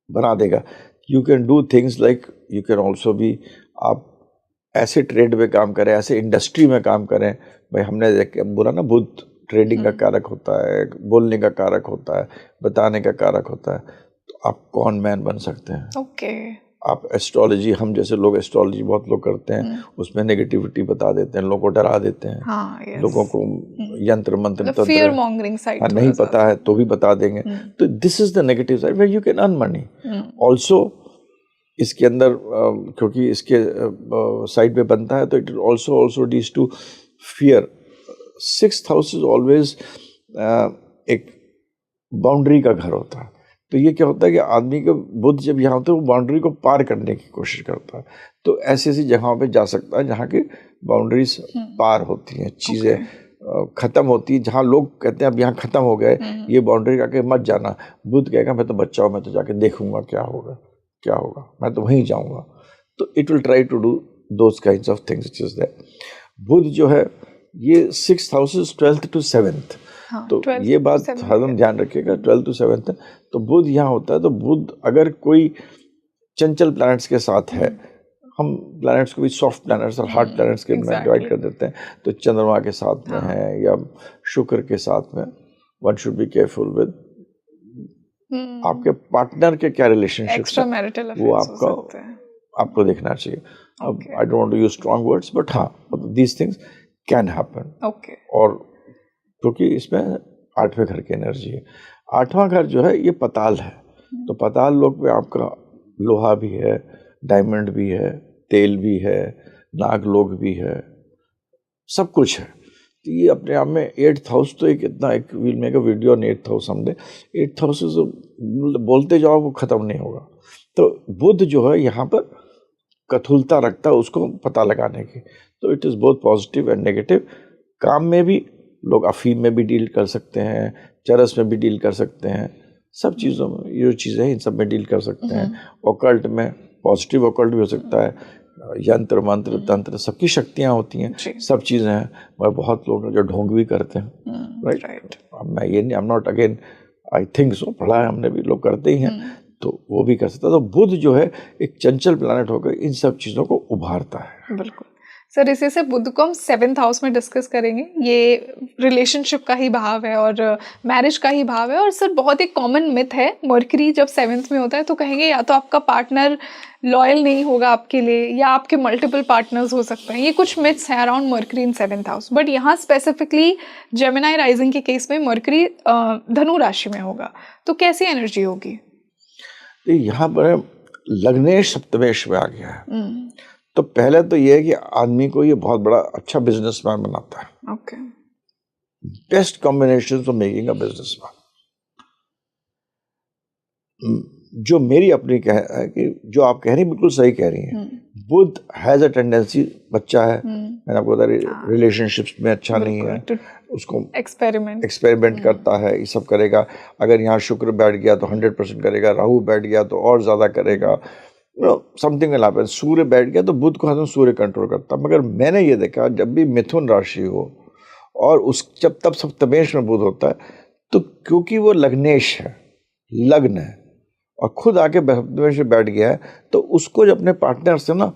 बना देगा। You can do things like, you can also भी, आप ऐसे ट्रेड में काम करें, ऐसे इंडस्ट्री में काम करें। भाई हमने बोला ना, बुध ट्रेडिंग का कारक होता है, बोलने का कारक होता है, बताने का कारक होता है। तो आप कॉन मैन बन सकते हैं। ओके। आप एस्ट्रोलॉजी, हम जैसे लोग एस्ट्रोलॉजी बहुत लोग करते हैं, उसमें नेगेटिविटी बता देते हैं, लोगों को डरा देते हैं। हाँ, लोगों को यंत्र मंत्र fear mongering side नहीं पता है तो भी बता देंगे। तो this is the negative side where you can earn money also. इसके अंदर क्योंकि इसके साइड पे बनता है तो it also leads to fear. 6th house is always एक बाउंड्री का घर होता है। तो ये क्या होता है कि आदमी का बुध जब यहाँ होता है वो बाउंड्री को पार करने की कोशिश करता है। तो ऐसी ऐसी जगहों पे जा सकता है जहाँ की बाउंड्रीज पार होती हैं, चीज़ें खत्म होती है, जहाँ लोग कहते हैं अब यहाँ खत्म हो गए, ये बाउंड्री आके मत जाना। बुध कहेगा मैं तो बच्चा हूँ, मैं तो जाके देखूंगा क्या होगा, मैं तो वहीं जाऊँगा। तो it will try to do those kinds of things which is there. Budh जो है ये 6th house is 12th to 7th। तो ये बात हरदम ध्यान रखिएगा, 12th to 7th। तो बुध यहाँ होता है। तो बुध अगर कोई चंचल प्लैनेट्स के साथ है, हम प्लैनेट्स को भी सॉफ्ट प्लैनेट्स और हार्ड प्लैनेट्स के में डिवाइड कर देते हैं। तो चंद्रमा के साथ में है या शुक्र के साथ में, one should be careful with आपके पार्टनर के क्या रिलेशनशिप, वो आपको देखना चाहिए। अब I don't want to use strong words, but हाँ, दीज थिंग्स कैन हैपन। और क्योंकि इसमें 8वें घर की एनर्जी है। 8वां घर जो है ये पताल है। तो पताल लोक में आपका लोहा भी है, डायमंड भी है, तेल भी है, नागलोक भी है, सब कुछ है। तो ये अपने आप में 8th हाउस तो एक इतना, एक will make a video on 8th house समझे। 8th हाउस बोलते जाओ वो खत्म नहीं होगा। तो बुध जो है यहाँ पर कठोरता रखता है उसको पता लगाने की। तो it is both positive and negative. काम में भी लोग अफीम में भी डील कर सकते हैं, चरस में भी डील कर सकते हैं, सब चीज़ों में ये जो चीज़ें हैं इन सब में डील कर सकते हैं। ऑकल्ट में पॉजिटिव ऑकल्ट भी हो सकता है, यंत्र मंत्र तंत्र सबकी शक्तियाँ होती हैं, सब चीज़ें हैं। मगर बहुत लोग जो ढोंग भी करते हैं, राइट। अब मैं ये नहीं, I am not again, I think so, पढ़ा है हमने भी, लोग करते ही हैं, तो वो भी कर सकता है। तो बुध जो है एक चंचल प्लैनेट होकर इन सब चीज़ों को उभारता है। बिल्कुल सर, इसी से बुध को हम 7th हाउस में डिस्कस करेंगे। ये रिलेशनशिप का ही भाव है और मैरिज का ही भाव है। और सर बहुत एक कॉमन मिथ है, मर्करी जब 7th में होता है तो कहेंगे या तो आपका पार्टनर लॉयल नहीं होगा आपके लिए या आपके मल्टीपल पार्टनर्स हो सकते हैं। ये कुछ मिथ्स हैं around mercury in 7th house. But यहाँ स्पेसिफिकली जेमिनी राइजिंग के केस में मर्करी धनु राशि में होगा, तो कैसी एनर्जी होगी? यहाँ पर लग्नेश सप्तमेश में आ गया है। तो पहले तो ये है कि आदमी को ये बहुत बड़ा अच्छा बिजनेसमैन बनाता है। Okay. Best combination for making a businessman. जो मेरी अपनी कि जो आप कह रही हैं बिल्कुल सही कह रही हैं। बुध हैज अ टेंडेंसी, बच्चा है, मैंने आपको बताया रिलेशनशिप्स में अच्छा नहीं है, उसको एक्सपेरिमेंट करता है, ये सब करेगा। अगर यहाँ शुक्र बैठ गया तो 100% करेगा, राहु बैठ गया तो और ज़्यादा करेगा, समथिंग विल हैपन। सूर्य बैठ गया तो बुध को हमें सूर्य कंट्रोल करता। मगर मैंने ये देखा जब भी मिथुन राशि हो और जब तब सप्तमेश में बुध होता है तो क्योंकि वो लग्नेश है, लग्न है और खुद आके सप्तमेश में बैठ गया है, तो उसको जो अपने पार्टनर से ना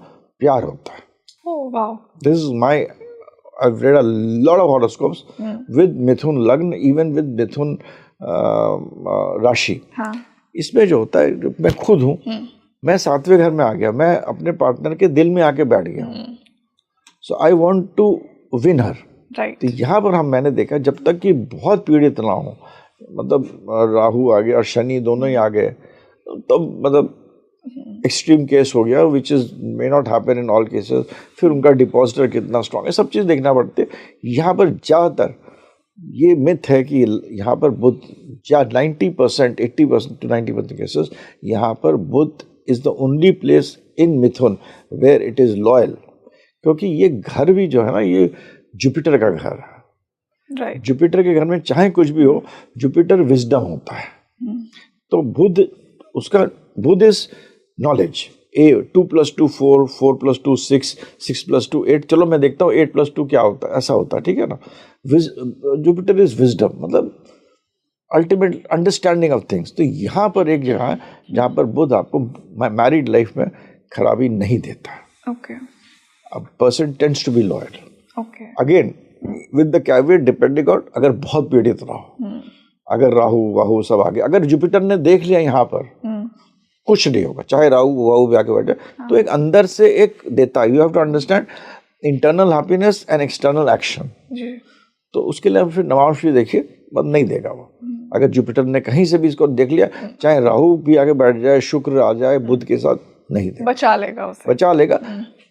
प्यार होता है। Oh wow, this is my, I've read a lot of horoscopes with Mithun Lagna, even with Mithun Rashi. इसमें जो होता है, जो मैं खुद हूँ, मैं 7वें घर में आ गया, मैं अपने पार्टनर के दिल में आके बैठ गया हूँ। So I want to win her. Right. तो यहाँ पर मैंने देखा जब तक कि बहुत पीड़ित ना हो, मतलब राहु आ गया और शनि दोनों ही आ गए, तो मतलब एक्सट्रीम केस हो गया, which is may not happen in all cases. फिर उनका डिपॉजिटर कितना स्ट्रांग है, सब चीज़ देखना पड़ती है। यहाँ पर ज़्यादातर ये मिथ है कि यहाँ पर बुध, या 90%, 80% to 90% केसेस, यहाँ पर Budh is the only place in Mithun where it is loyal. क्योंकि ये घर भी जो है ना, ये जुपिटर का घर है। राइट। जुपिटर के घर में चाहे कुछ भी हो, जुपिटर विजडम होता है। तो बुध, उसका बुध इज नॉलेज। 2 + 2 4, 4 + 2 6, 6 + 2 8। चलो मैं देखता हूँ 8 + 2 क्या होता है, ऐसा होता है, ठीक है ना। जुपिटर इज विजडम, मतलब अल्टीमेट अंडरस्टैंडिंग ऑफ थिंग्स। तो यहाँ पर एक जगह है जहाँ पर बुध आपको मैरिड लाइफ में खराबी नहीं देता है। Okay. A person tends to be loyal. Okay. Again, with the caveat depending on अगर बहुत पीड़ित ना हो, अगर राहु सब आ गया, अगर जुपिटर ने देख लिया यहाँ पर, कुछ नहीं होगा, चाहे राहु भी आके बैठे। तो एक अंदर से एक देता है। You have to understand internal happiness and external action. तो उसके लिए फिर नवांश भी देखिए, बंद नहीं देगा वो। अगर जुपिटर ने कहीं से भी इसको देख लिया, चाहे राहु भी आके बैठ जाए, शुक्र आ जाए, बुध के साथ, नहीं देगा, बचा लेगा उसे, बचा लेगा।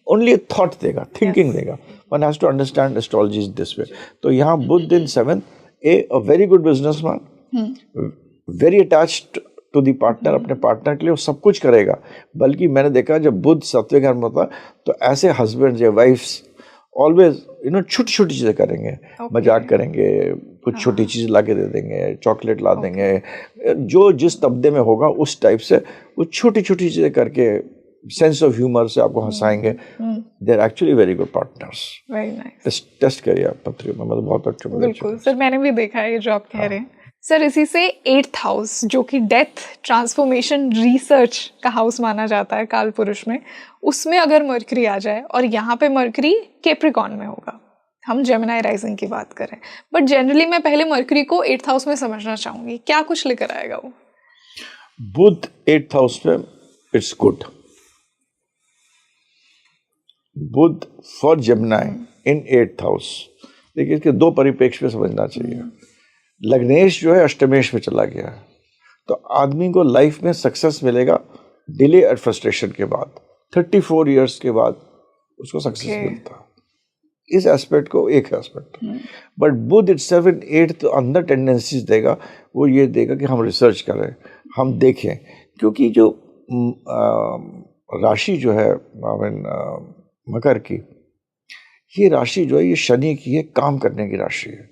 ओनली थॉट देगा, थिंकिंग देगा। One has to understand astrology is this way. तो यहाँ Budh in 7th, a very good businessman, very attached to the partner, अपने पार्टनर के लिए वो सब कुछ करेगा। बल्कि मैंने देखा जब बुध 7वें घर में होता तो ऐसे हस्बैंड या वाइफ्स ऑलवेज छोटी छोटी चीज़ें करेंगे, मजाक करेंगे, कुछ छोटी चीज़ ला के दे देंगे, चॉकलेट ला देंगे, जो जिस तबदे में होगा उस टाइप से वो छोटी छोटी चीज़ें करके सेंस ऑफ ह्यूमर से आपको हंसाएंगे। They are actually very good partners. Very nice. Test करिए आप पत्रिका में, मतलब बहुत अच्छे। बिल्कुल सर, मैंने भी देखा है ये जो आप कह रहे हैं। सर इसी से 8th हाउस, जो कि डेथ, ट्रांसफॉर्मेशन, रिसर्च का हाउस माना जाता है काल पुरुष में, उसमें अगर मरकरी आ जाए, और यहाँ पे मरकरी कैप्रिकॉन में होगा, हम जेमिनी राइजिंग की बात करें, बट जनरली मैं पहले मरकरी को 8th हाउस में समझना चाहूंगी, क्या कुछ लेकर आएगा वो? बुध 8th हाउस में, it's good. Budh for Gemini in 8th house. देखिए इसके दो परिप्रेक्ष्य में समझना चाहिए। लग्नेश जो है अष्टमेश में चला गया है, तो आदमी को लाइफ में सक्सेस मिलेगा डिले और फ्रस्ट्रेशन के बाद। 34 इयर्स के बाद उसको सक्सेस मिलता है। इस एस्पेक्ट को एक aspect. But Budh itself in 8th तो अंदर टेंडेंसीज देगा, वो ये देगा कि हम रिसर्च करें, हम देखें। क्योंकि जो राशि जो है मकर की, ये राशि जो है ये शनि की है, काम करने की राशि है।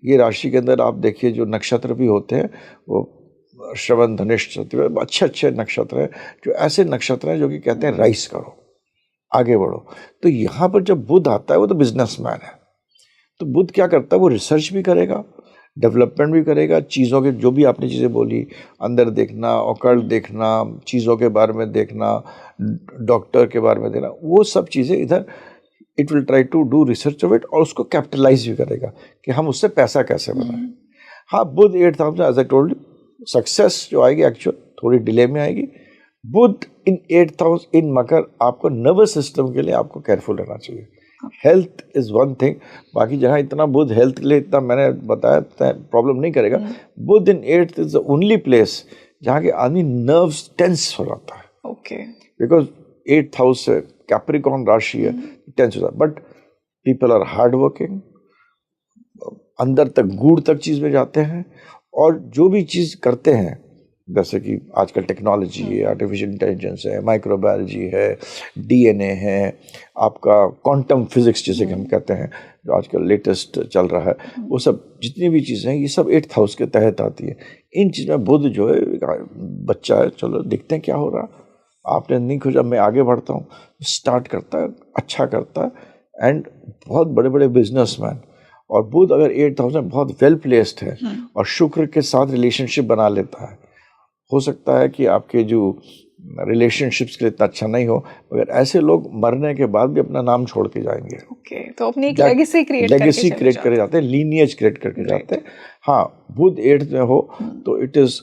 ये राशि के अंदर आप देखिए जो नक्षत्र भी होते हैं, वो श्रवण, धनिष्ठ, अच्छे अच्छे नक्षत्र हैं, जो ऐसे नक्षत्र हैं जो कि कहते हैं राइज करो, आगे बढ़ो। तो यहाँ पर जब बुध आता है, वो तो बिजनेसमैन है। तो बुध क्या करता है, वो रिसर्च भी करेगा, डेवलपमेंट भी करेगा, चीज़ों के जो भी आपने चीज़ें बोली, अंदर देखना, ऑकल्ट देखना, चीज़ों के बारे में देखना, डॉक्टर के बारे में देखना, वो सब चीज़ें इधर it will try to do research of it, और उसको कैपिटलाइज भी करेगा कि हम उससे पैसा कैसे बनाएं। हाँ, बुध 8th हाउस में, as I told you, success जो आएगी एक्चुअल थोड़ी डिले में आएगी। बुध इन 8th हाउस इन मकर, आपको नर्वस सिस्टम के लिए आपको केयरफुल रहना चाहिए। हेल्थ इज वन थिंग, बाकी जहाँ इतना बुध हेल्थ के लिए इतना मैंने बताया प्रॉब्लम नहीं करेगा। Budh in 8th is the only place जहाँ के आदमी नर्व्स टेंस हो जाता है। ओके। बिकॉज 8th हाउस से कैप्रिकॉन राशि है, टेंस हो जाता है। But people are hard working, अंदर तक गूढ़ तक चीज़ में जाते हैं, और जो भी चीज़ करते हैं, जैसे कि आजकल टेक्नोलॉजी है, आर्टिफिशियल इंटेलिजेंस है, माइक्रोबायोलॉजी है, डीएनए है, आपका क्वांटम फिजिक्स जिसे कि हम कहते हैं, जो आजकल लेटेस्ट चल रहा है, वो सब जितनी भी चीज़ें हैं, ये सब 8th हाउस के तहत आती है। इन चीज़ में बुध जो है, बच्चा है, चलो देखते हैं क्या हो रहा। आपने नहीं खोजा, मैं आगे बढ़ता हूँ, स्टार्ट करता है, अच्छा करता है, एंड बहुत बड़े बड़े बिजनेसमैन। और बुध अगर 8th हाउस में बहुत वेल प्लेस्ड है और शुक्र के साथ रिलेशनशिप बना लेता है, हो सकता है कि आपके जो रिलेशनशिप्स के लिए इतना अच्छा नहीं हो, मगर ऐसे लोग मरने के बाद भी अपना नाम छोड़ के जाएंगे। ओके, तो अपनी एक लेगेसी क्रिएट करे जाते हैं, लीनिएज क्रिएट करके जाते हैं। हाँ, बुध 8th में हो तो it is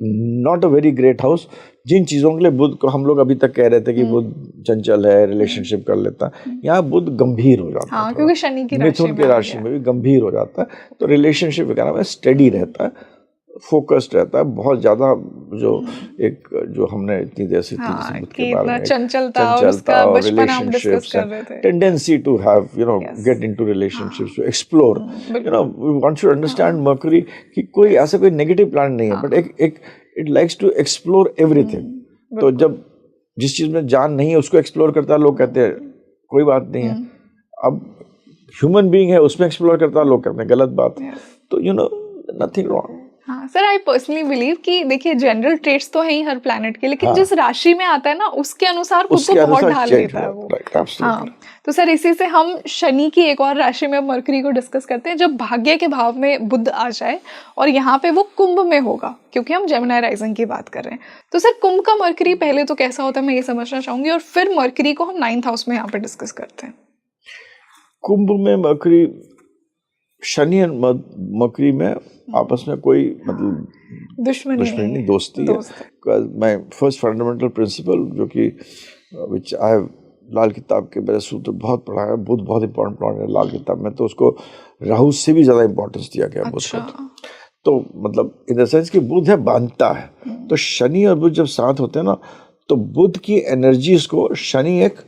not a very great house. जिन चीज़ों के लिए बुध को हम लोग अभी तक कह रहे थे कि बुध चंचल है, रिलेशनशिप कर लेता है, यहाँ बुध गंभीर हो जाता है। हाँ, क्योंकि शनि की राशि मिथुन की में आ राशि गया। में भी गंभीर हो जाता है, तो रिलेशनशिप वगैरह में स्टेडी रहता है, फोकस्ड रहता है। बहुत ज़्यादा जो हमने इतनी देर से थी हाँ, जैसे बुध कि के बारे इतना में चंचलता और उसका और बचपना हम डिस्कस रिलेशनशिप्स कर रहे थे। Tendency to have Yes. Get into relationships, to explore, बिल्कुल। वन शुड अंडरस्टैंड मर्करी कि कोई ऐसा कोई नेगेटिव प्लान नहीं है, बट एक it likes to explore everything. तो जब जिस चीज में जान नहीं है उसको एक्सप्लोर करता है, लोग कहते हैं कोई बात नहीं है। अब ह्यूमन बीइंग है उसमें एक्सप्लोर करता है, लोग कहते हैं गलत बात है। तो नथिंग रॉन्ग। हाँ सर, आई पर्सनली बिलीव कि देखिए जनरल ट्रेट्स तो है ही हर प्लैनेट के, लेकिन जिस राशि में आता है ना उसके अनुसार खुद को बहुत ढाल लेता है वो। हाँ, तो सर इसी से हम शनि की एक और राशि में मरकरी को डिस्कस करते हैं। जब भाग्य के भाव में बुध आ जाए और यहाँ पे वो कुंभ में होगा, क्योंकि हम जेमिनी राइजिंग की बात कर रहे हैं, तो सर कुंभ का मरकरी पहले तो कैसा होता है मैं ये समझना चाहूंगी, और फिर मरकरी को हम 9th हाउस में यहाँ पे डिस्कस करते हैं। कुंभ में मरकरी, शनि और मरकरी में आपस में कोई मतलब दुश्मनी नहीं, दोस्ती है। माय फर्स्ट फंडामेंटल प्रिंसिपल जो कि विच आई हैव लाल किताब के मेरे सूत्र बहुत पढ़ा है, बुध बहुत इंपॉर्टेंट प्लैनेट है लाल किताब में, तो उसको राहु से भी ज्यादा इंपॉर्टेंस दिया गया बुध को। तो मतलब इन द सेंस कि बुध है बांधता है, तो शनि और बुध जब साथ होते हैं ना, तो बुध की एनर्जीज को शनि एक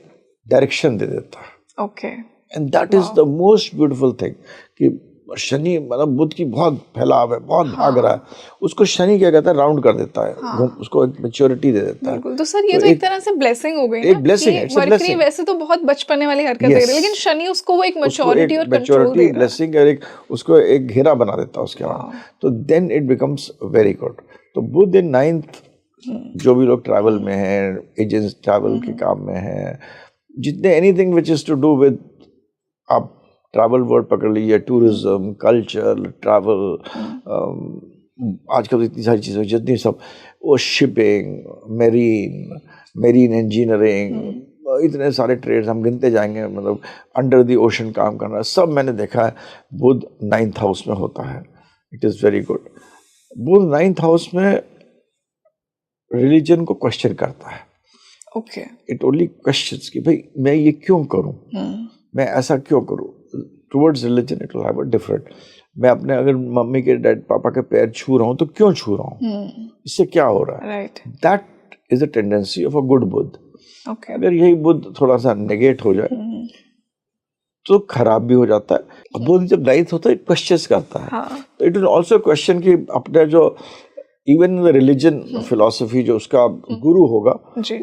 डायरेक्शन दे देता है। Okay, and that is the most beautiful thing कि शनि मतलब बुध की बहुत फैलाव है, बहुत भाग रहा है, उसको शनि क्या कहता है, राउंड कर देता है, उसको एक मैच्योरिटी दे देता है। बिल्कुल। तो सर ये तो एक तरह से ब्लेसिंग हो गई ना, एक ब्लेसिंग है, मरकरी वैसे तो बहुत बचपने वाली हरकत दे रही है, लेकिन शनि उसको वो एक मैच्योरिटी और कंट्रोल दे रहा है, ब्लेसिंग और एक उसको एक घेरा बना देता है उसके बाद, तो then it becomes very good. तो बुध इन 9th, जो भी लोग ट्रैवल में हैं, एजेंट्स ट्रैवल के काम में हैं, जितने anything which is to do with, आप ट्रैवल वर्ड पकड़ लीजिए, टूरिज्म, कल्चर, ट्रैवल, आजकल इतनी सारी चीज़ें जितनी सब, वो शिपिंग, मेरीन इंजीनियरिंग, इतने सारे ट्रेड्स हम गिनते जाएंगे, मतलब अंडर द ओशन काम करना, सब मैंने देखा है बुध 9th हाउस में होता है। It is very good. Budh 9th house में रिलीजन को क्वेश्चन करता है। ओके, इट ओनली क्वेश्चंस कि भाई मैं ये क्यों करूं, मैं ऐसा क्यों करूं। Towards religion it will have a different. मैं अपने अगर मम्मी के डैड पापा के पैर छू रहा हूं तो क्यों छू रहा हूं, इससे क्या हो रहा है, right, that is a tendency of a good Budh. Okay, अगर यही बुध थोड़ा सा नेगेट हो जाए तो खराब भी हो जाता है। बुध जब 9th होता है इट क्वेश्चंस करता है, तो इट विल आल्सो क्वेश्चन कि अपने जो even in the religion philosophy जो उसका गुरु होगा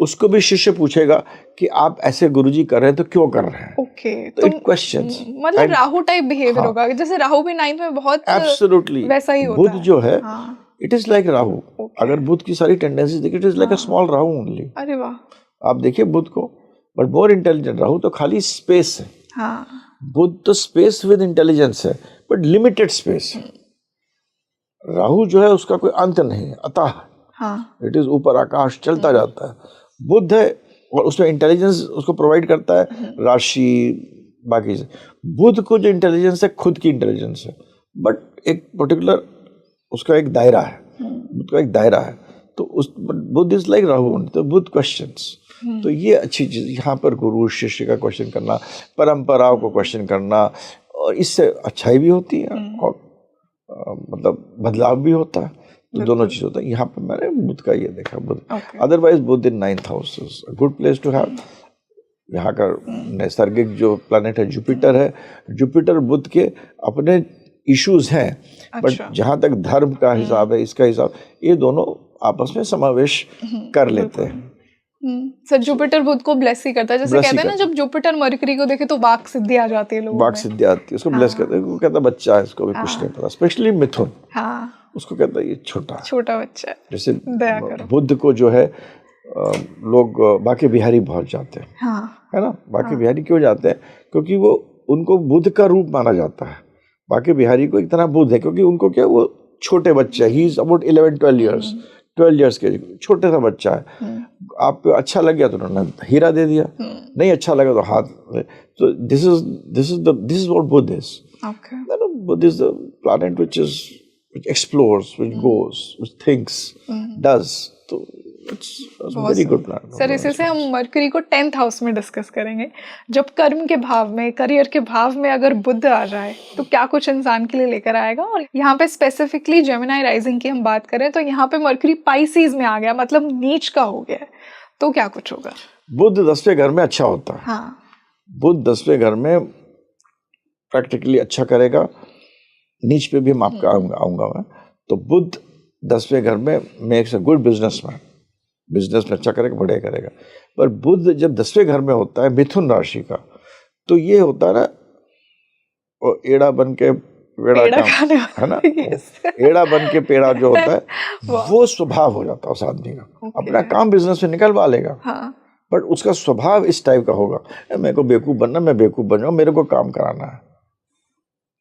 उसको भी शिष्य पूछेगा कि आप ऐसे गुरुजी कर रहे हैं तो क्यों कर रहे हैं। ओके, तो इट क्वेश्चंस, मतलब राहु टाइप बिहेवियर होगा, जैसे राहु भी 9th में बहुत एब्सोल्युटली वैसा ही होता बुध है। जो है इट इज लाइक राहु। अगर बुध की सारी टेंडेंसीज देखिए, it is like a small Rahu only. अरे वाह, आप देखिए बुध को, बट मोर इंटेलिजेंट। राहु तो खाली स्पेस है, हाँ, बुध तो स्पेस विद इंटेलिजेंस है, बट लिमिटेड स्पेस है। राहु जो है उसका कोई अंत नहीं है, अतः इट इज ऊपर आकाश चलता जाता है। बुध है और उसमें इंटेलिजेंस उसको प्रोवाइड करता है, राशि बाकी से। बुध को जो इंटेलिजेंस है खुद की इंटेलिजेंस है, बट एक पर्टिकुलर उसका एक दायरा है, बुध का एक दायरा है। तो उस बुध इज लाइक राहु, तो बुध क्वेश्चंस। तो ये अच्छी चीज, यहाँ पर गुरु शिष्य का क्वेश्चन करना, परंपराओं को क्वेश्चन करना, और इससे अच्छाई भी होती है और मतलब बदलाव भी होता है। तो दोनों चीज होता है। यहाँ पे मैंने बुध का ये देखा, Budh otherwise Budh in 9th house is a good place to have. यहाँ का नैसर्गिक जो प्लैनेट है जुपिटर है, जुपिटर बुध के अपने इश्यूज हैं, बट जहाँ तक धर्म का हिसाब है, इसका हिसाब, ये दोनों आपस में समावेश कर लेते हैं। सर जुपिटर बुध को ब्लेस ही करता है, जैसे कहते हैं ना जब जुपिटर मरकरी को देखे तो वाक सिद्धि आ जाती है लोगों में। वाक सिद्धि आती है, उसको ब्लेस करते हैं। वो कहता है बच्चा है, इसको भी कुछ नहीं पता, स्पेशली मिथुन, उसको कहता है ये छोटा बच्चा है। जैसे बुध को जो है लोग बाके बिहारी बहुत जाते हैं, है ना। बाके बिहारी क्यों जाते हैं, क्योंकि वो उनको बुध का रूप माना जाता है। बाके बिहारी को एक तरह बुध है, क्योंकि उनको क्या, वो छोटे बच्चे, he is about 11-12 years, 12 years के, छोटे सा बच्चा है। आपको अच्छा लग गया तो उन्होंने हीरा दे दिया, नहीं अच्छा लगा तो हाथ। तो this is what Budh is. Budh is the planet which is which explores, which goes, which thinks, does. तो it's a very good planet. Sir इसी से हम मरकरी को 10th हाउस में डिस्कस करेंगे। जब कर्म के भाव में, करियर के भाव में अगर बुध आ जाए तो क्या कुछ इंसान के लिए लेकर आएगा। और यहाँ पे स्पेसिफिकली जेमिनी राइजिंग की हम बात करें तो यहाँ पे मरकरी पाइसेस में आ गया, मतलब नीच का हो गया है, तो क्या कुछ होगा। बुध 10वें घर में अच्छा होता है। हाँ, बुध 10वें घर में प्रैक्टिकली अच्छा करेगा। नीच पे भी हम आपका आऊंगा मैं। तो बुध 10वें घर में makes a good businessman, business में अच्छा करेगा, बढ़िया करेगा। पर बुध जब 10वें घर में होता है मिथुन राशि का, तो ये होता है ना, वो एड़ा बन के पेड़ा खाने है ना, Yes. एड़ा बन के पेड़ा जो होता है वो स्वभाव हो जाता है उस आदमी का। अपना काम बिजनेस में निकलवा लेगा, हाँ, बट उसका स्वभाव इस टाइप का होगा, मेरे को बेवकूफ बनना, मैं बेवकूफ बन जाऊँ, मेरे को काम कराना है।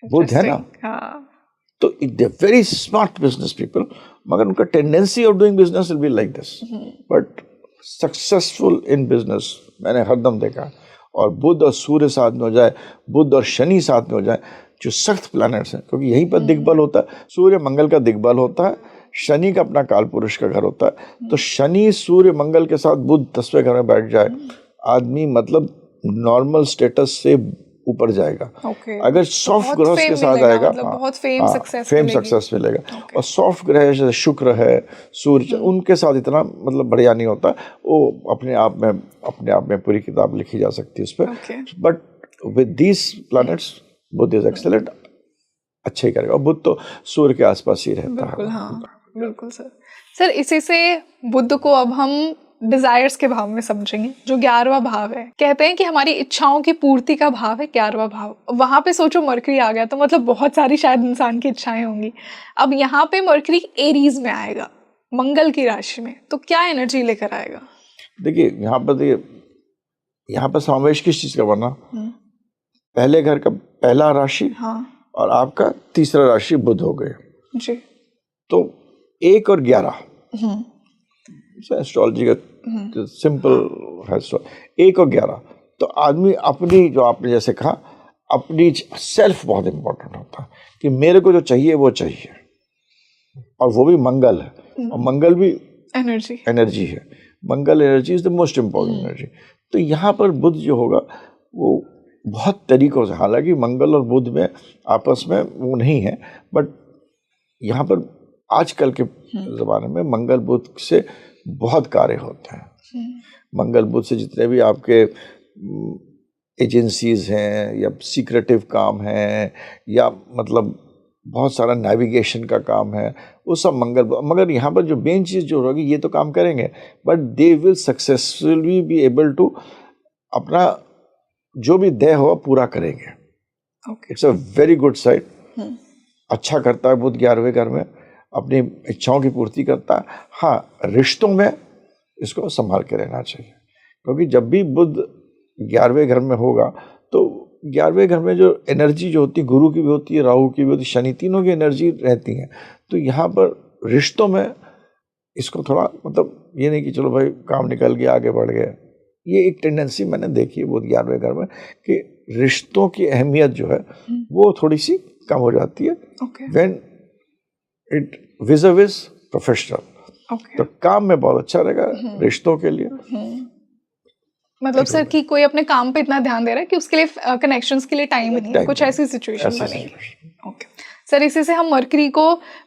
बुध है ना, हाँ, तो they very smart business people, मगर उनका tendency of doing business will be like this, but successful in business मैंने हरदम देखा। और बुध और सूर्य साथ में हो जाए, बुध और शनि साथ में हो जाए, जो सख्त प्लैनेट्स हैं, क्योंकि यहीं पर दिग्बल होता है। सूर्य मंगल का दिग्बल होता है, शनि का अपना काल पुरुष का घर होता है। तो शनि सूर्य मंगल के साथ बुध 10वें घर में बैठ जाए, आदमी मतलब नॉर्मल स्टेटस से ऊपर जाएगा। अगर सॉफ्ट ग्रह के साथ आएगा, मतलब बहुत फेम सक्सेस मिलेगा। और सॉफ्ट ग्रह जैसे शुक्र है, सूर्य, उनके साथ इतना मतलब बढ़िया नहीं होता। वो अपने आप में पूरी किताब लिखी जा सकती है उस पर। But with these planets Budh is excellent, अच्छा ही करेगा। और बुध तो सूर्य के आसपास ही रहता है। बिल्कुल, हाँ, बिल्कुल सर इसी से बुध को अब हम डिजायर्स के भाव में समझेंगे, जो 11वां भाव है। कहते हैं कि हमारी इच्छाओं की पूर्ति का भाव है 11वां भाव। वहां पे सोचो मरकरी आ गया तो मतलब बहुत सारी शायद इंसान की इच्छाएं होंगी। अब यहाँ पे मरकरी एरीज में आएगा, मंगल की राशि में, तो क्या एनर्जी लेकर आएगा। देखिए यहाँ पर समावेश किस चीज का बना, पहले घर का पहला राशि, हाँ, और आपका तीसरा राशि बुध हो गए जी। तो 1 और 11 एस्ट्रोलॉजी का सिंपल है। 1 और 11 तो आदमी अपनी, जो आपने जैसे कहा, अपनी सेल्फ बहुत इंपॉर्टेंट होता है कि मेरे को जो चाहिए वो चाहिए, और वो भी मंगल है। और मंगल भी एनर्जी है। Mangal energy is the most important energy. तो यहाँ पर बुध जो होगा वो बहुत तरीकों से, हालांकि मंगल और बुध में आपस में वो नहीं है, बट यहाँ पर आजकल के ज़माने में मंगल बुध से बहुत कार्य होते हैं। मंगल बुध से जितने भी आपके एजेंसीज हैं या सीक्रेटिव काम हैं या मतलब बहुत सारा नेविगेशन का काम है, वो सब मगर यहाँ पर जो मेन चीज़ जो होगी, ये तो काम करेंगे but they will successfully be able to अपना जो भी देह हो पूरा करेंगे। It's a very good side. अच्छा करता है बुध 11वें घर में, अपनी इच्छाओं की पूर्ति करता है। हाँ, रिश्तों में इसको संभाल के रहना चाहिए, क्योंकि जब भी बुध 11वें घर में होगा तो 11वें घर में जो एनर्जी जो होती है, गुरु की भी होती है, राहु की भी होती है, शनि, तीनों की एनर्जी रहती है। तो यहाँ पर रिश्तों में इसको थोड़ा मतलब ये नहीं कि चलो भाई काम निकल गया, आगे बढ़ गया। ये एक टेंडेंसी मैंने देखी है बुध 11वें घर में कि रिश्तों की अहमियत जो है वो थोड़ी सी कम हो जाती है व्हेन इट विज़ प्रोफेशनल। तो काम में बहुत अच्छा रहेगा रिश्तों के लिए। मतलब सर कि कोई अपने काम पे इतना ध्यान दे रहा है कि उसके लिए कनेक्शंस के लिए टाइम नहीं है, कुछ ऐसी सिचुएशन बनेगी। ओके सर, इसी से हम मरकरी को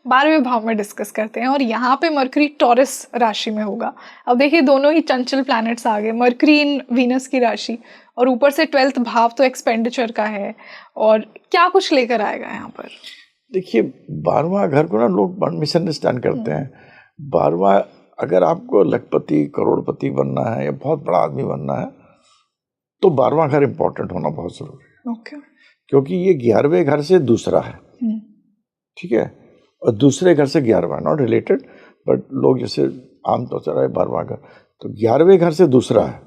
12वें भाव में डिस्कस करते हैं और यहाँ पे मरकरी टॉरस राशि में होगा। अब देखिए दोनों ही चंचल प्लैनेट्स आ गए, मरकरी इन वीनस की राशि और ऊपर से 12th भाव तो एक्सपेंडिचर का है। और क्या कुछ लेकर आएगा यहाँ पर। देखिए 12वां घर को ना लोग मिसअंडरस्टैंड करते हैं। 12वां, अगर आपको लखपति करोड़पति बनना है या बहुत बड़ा आदमी बनना है तो 12वां घर इंपॉर्टेंट होना बहुत जरूरी है। क्योंकि ये 11वें घर से दूसरा है, ठीक है, और दूसरे घर से 11वां, नॉट रिलेटेड, बट लोग जैसे आमतौर से 12वां घर, तो 11वें घर से दूसरा है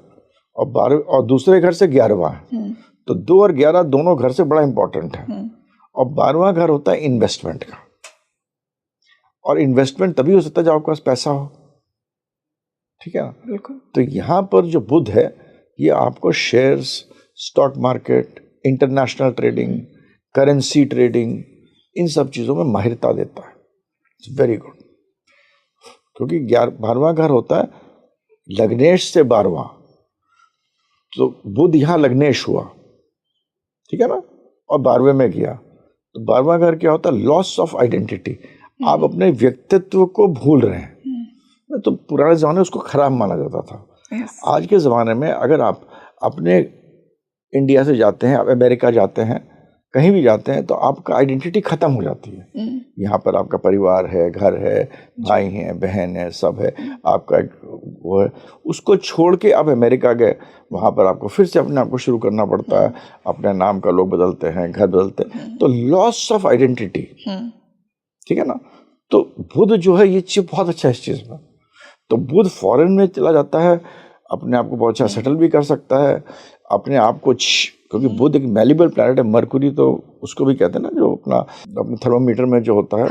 और दूसरे घर से 11वां है। तो 2 और 11 दोनों घर से बड़ा इंपॉर्टेंट है। और 12वां घर होता है इन्वेस्टमेंट का, और इन्वेस्टमेंट तभी हो सकता है जब आपके पास पैसा हो, ठीक है ना। बिल्कुल। तो यहाँ पर जो बुध है ये आपको shares, stock market, international trading, currency trading, इन सब चीज़ों में माहिरता देता है। इट्स वेरी गुड, क्योंकि 12वां घर होता है लग्नेश से 12वां, तो बुध यहाँ लग्नेश हुआ, ठीक है ना, और 12वें में गया, तो 12वां घर क्या होता है? Loss of identity. आप अपने व्यक्तित्व को भूल रहे हैं। तो पुराने जमाने में उसको खराब माना जाता था। आज के ज़माने में अगर आप अपने इंडिया से जाते हैं, आप अमेरिका जाते हैं, कहीं भी जाते हैं, तो आपका आइडेंटिटी ख़त्म हो जाती है। यहाँ पर आपका परिवार है, घर है, भाई हैं, बहन है, सब है, आपका एक वो है। उसको छोड़ के आप अमेरिका गए, वहाँ पर आपको फिर से अपने आप को शुरू करना पड़ता है, अपने नाम का लोग बदलते हैं, घर बदलते हैं, तो लॉस ऑफ आइडेंटिटी, ठीक है ना। तो बुध जो है ये चीज़ बहुत अच्छा है इस चीज़ में। तो बुध फॉरेन में चला जाता है, अपने आप को बहुत अच्छा सेटल भी कर सकता है, अपने आप को, क्योंकि बुध एक मैलिबल प्लैनेट है। मरकुरी तो उसको भी कहते हैं ना, जो अपने थर्मोमीटर में जो होता है,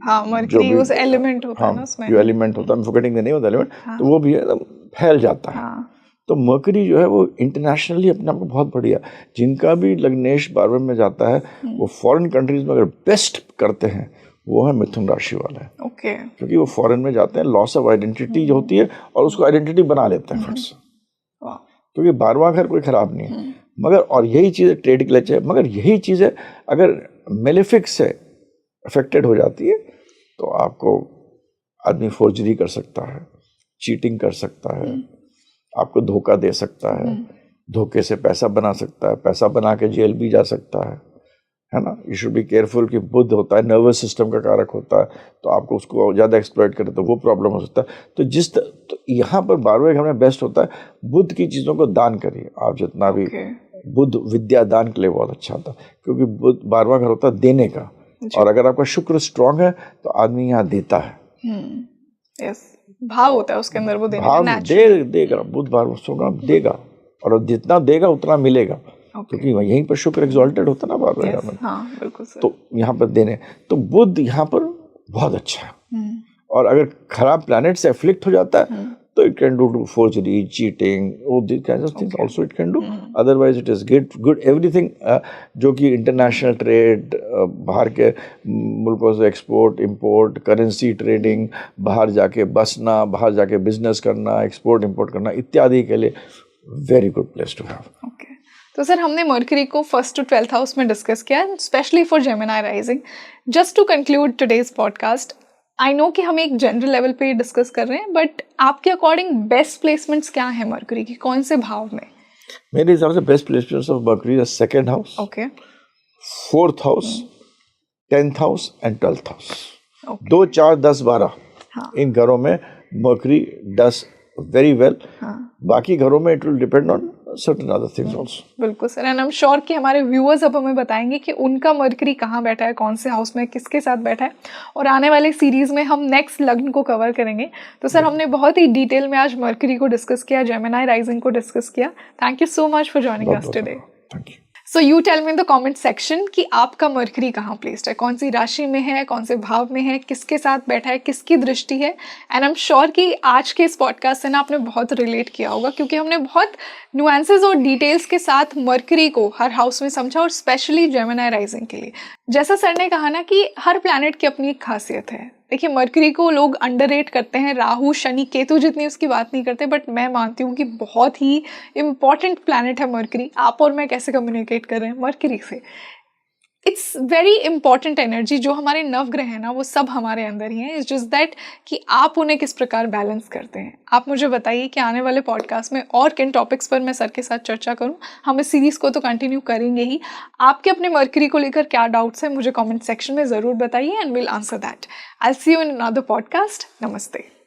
हाँ, मरकरी उस एलिमेंट होता है ना उसमें, जो एलिमेंट होता है, I am forgetting the name of the element, तो वो भी एकदम फैल जाता है। तो मरकरी जो है वो इंटरनेशनली अपने आप को बहुत बढ़िया, जिनका भी लग्नेश 12वें में जाता है, वो फॉरेन कंट्रीज में अगर बेस्ट करते हैं वो है मिथुन राशि वाले। ओके। क्योंकि वो फॉरेन में जाते हैं, लॉस ऑफ आइडेंटिटी जो होती है, और उसको आइडेंटिटी बना लेते हैं फिर से, क्योंकि 12वां घर कोई खराब नहीं है। मगर और यही चीज़ ट्रेड के लिए, मगर यही चीज़ें अगर मेलेफिक से अफेक्टेड हो जाती है, तो आपको आदमी फोर्जरी कर सकता है, चीटिंग कर सकता है, आपको धोखा दे सकता है, धोखे से पैसा बना सकता है, पैसा बना के जेल भी जा सकता है ना। यू शुड बी केयरफुल कि बुध होता है नर्वस सिस्टम का कारक होता है, तो आपको उसको ज़्यादा एक्सप्लॉइट करे तो वो प्रॉब्लम हो सकता है। तो यहाँ पर 12वें घर में बेस्ट होता है, बुध की चीज़ों को दान करिए आप जितना भी। बुध विद्या दान के लिए बहुत अच्छा होता है, क्योंकि बुध 12वां घर होता है देने का, और अगर आपका शुक्र स्ट्रांग है तो आदमी यहाँ देता है। भाव होता है उसके अंदर, वो देने भाव का देगा, बुध 12वां देगा, और जितना देगा उतना मिलेगा, क्योंकि यहीं पर शुक्र एग्जॉल्टेड होता है ना 12वें घर में। हाँ, बिल्कुल सर। तो यहाँ पर देने, तो बुध यहाँ पर बहुत अच्छा है। और अगर खराब प्लैनेट से अफ्लिक्ट हो जाता है, तो it can do forgery, cheating, this kind of things also it can do. Otherwise it is good everything जो कि इंटरनेशनल ट्रेड, बाहर के मुल्कों से एक्सपोर्ट इंपोर्ट, करेंसी ट्रेडिंग, बाहर जाके बसना, बाहर जाके बिजनेस करना, एक्सपोर्ट इंपोर्ट करना इत्यादि के लिए very good place to have. Okay, तो सर हमने मर्करी को 1st to 12th हाउस में डिस्कस किया, specially for Gemini rising. Just to conclude today's podcast, I know कि हम एक जनरल लेवल पे डिस्कस कर रहे हैं, बट आपके अकॉर्डिंग बेस्ट प्लेसमेंट्स क्या है मर्करी की, कौन से भाव में? मेरे हिसाब से best placements of Mercury are 2nd house, okay, 4th house, 10th house and 12th house. 2, 4, 10, 12 इन घरों में मर्करी डस वेरी वेल। बाकी घरों में it will depend on certain other things also। बिल्कुल sir, and I am sure कि हमारे व्यूअर्स अब हमें बताएंगे कि उनका मर्करी कहाँ बैठा है, कौन से हाउस में, किसके साथ बैठा है, और आने वाले सीरीज में हम नेक्स्ट लग्न को कवर करेंगे। तो सर हमने बहुत ही डिटेल में आज मर्करी को डिस्कस किया, जेमिनी राइजिंग को डिस्कस किया। Thank you so much for joining us today. Thank you. So you tell me in the comment section कि आपका मर्करी कहाँ प्लेस्ड है, कौन सी राशि में है, कौन से भाव में है, किसके साथ बैठा है, किसकी दृष्टि है। एंड आई एम श्योर कि आज के इस पॉडकास्ट से ना आपने बहुत रिलेट किया होगा, क्योंकि हमने बहुत नुआंसेस और डिटेल्स के साथ मर्करी को हर हाउस में समझा, और स्पेशली जेमिनी राइजिंग के लिए। जैसा सर ने कहा ना कि हर प्लैनेट की अपनी एक खासियत है। देखिए मर्करी को लोग अंडररेट करते हैं, राहु शनि केतु जितनी उसकी बात नहीं करते, बट मैं मानती हूँ कि बहुत ही इम्पॉर्टेंट प्लैनेट है मर्करी। आप और मैं कैसे कम्युनिकेट कर रहे हैं मर्करी से, इट्स वेरी इंपॉर्टेंट एनर्जी। जो हमारे नवग्रह हैं ना वो सब हमारे अंदर ही हैं, इट्स जस्ट दैट कि आप उन्हें किस प्रकार बैलेंस करते हैं। आप मुझे बताइए कि आने वाले पॉडकास्ट में और किन टॉपिक्स पर मैं सर के साथ चर्चा करूं। हम इस सीरीज़ को तो कंटिन्यू करेंगे ही। आपके अपने मर्करी को लेकर क्या डाउट्स हैं मुझे कमेंट सेक्शन में ज़रूर बताइए, and will answer that. I will see you in another podcast. नमस्ते।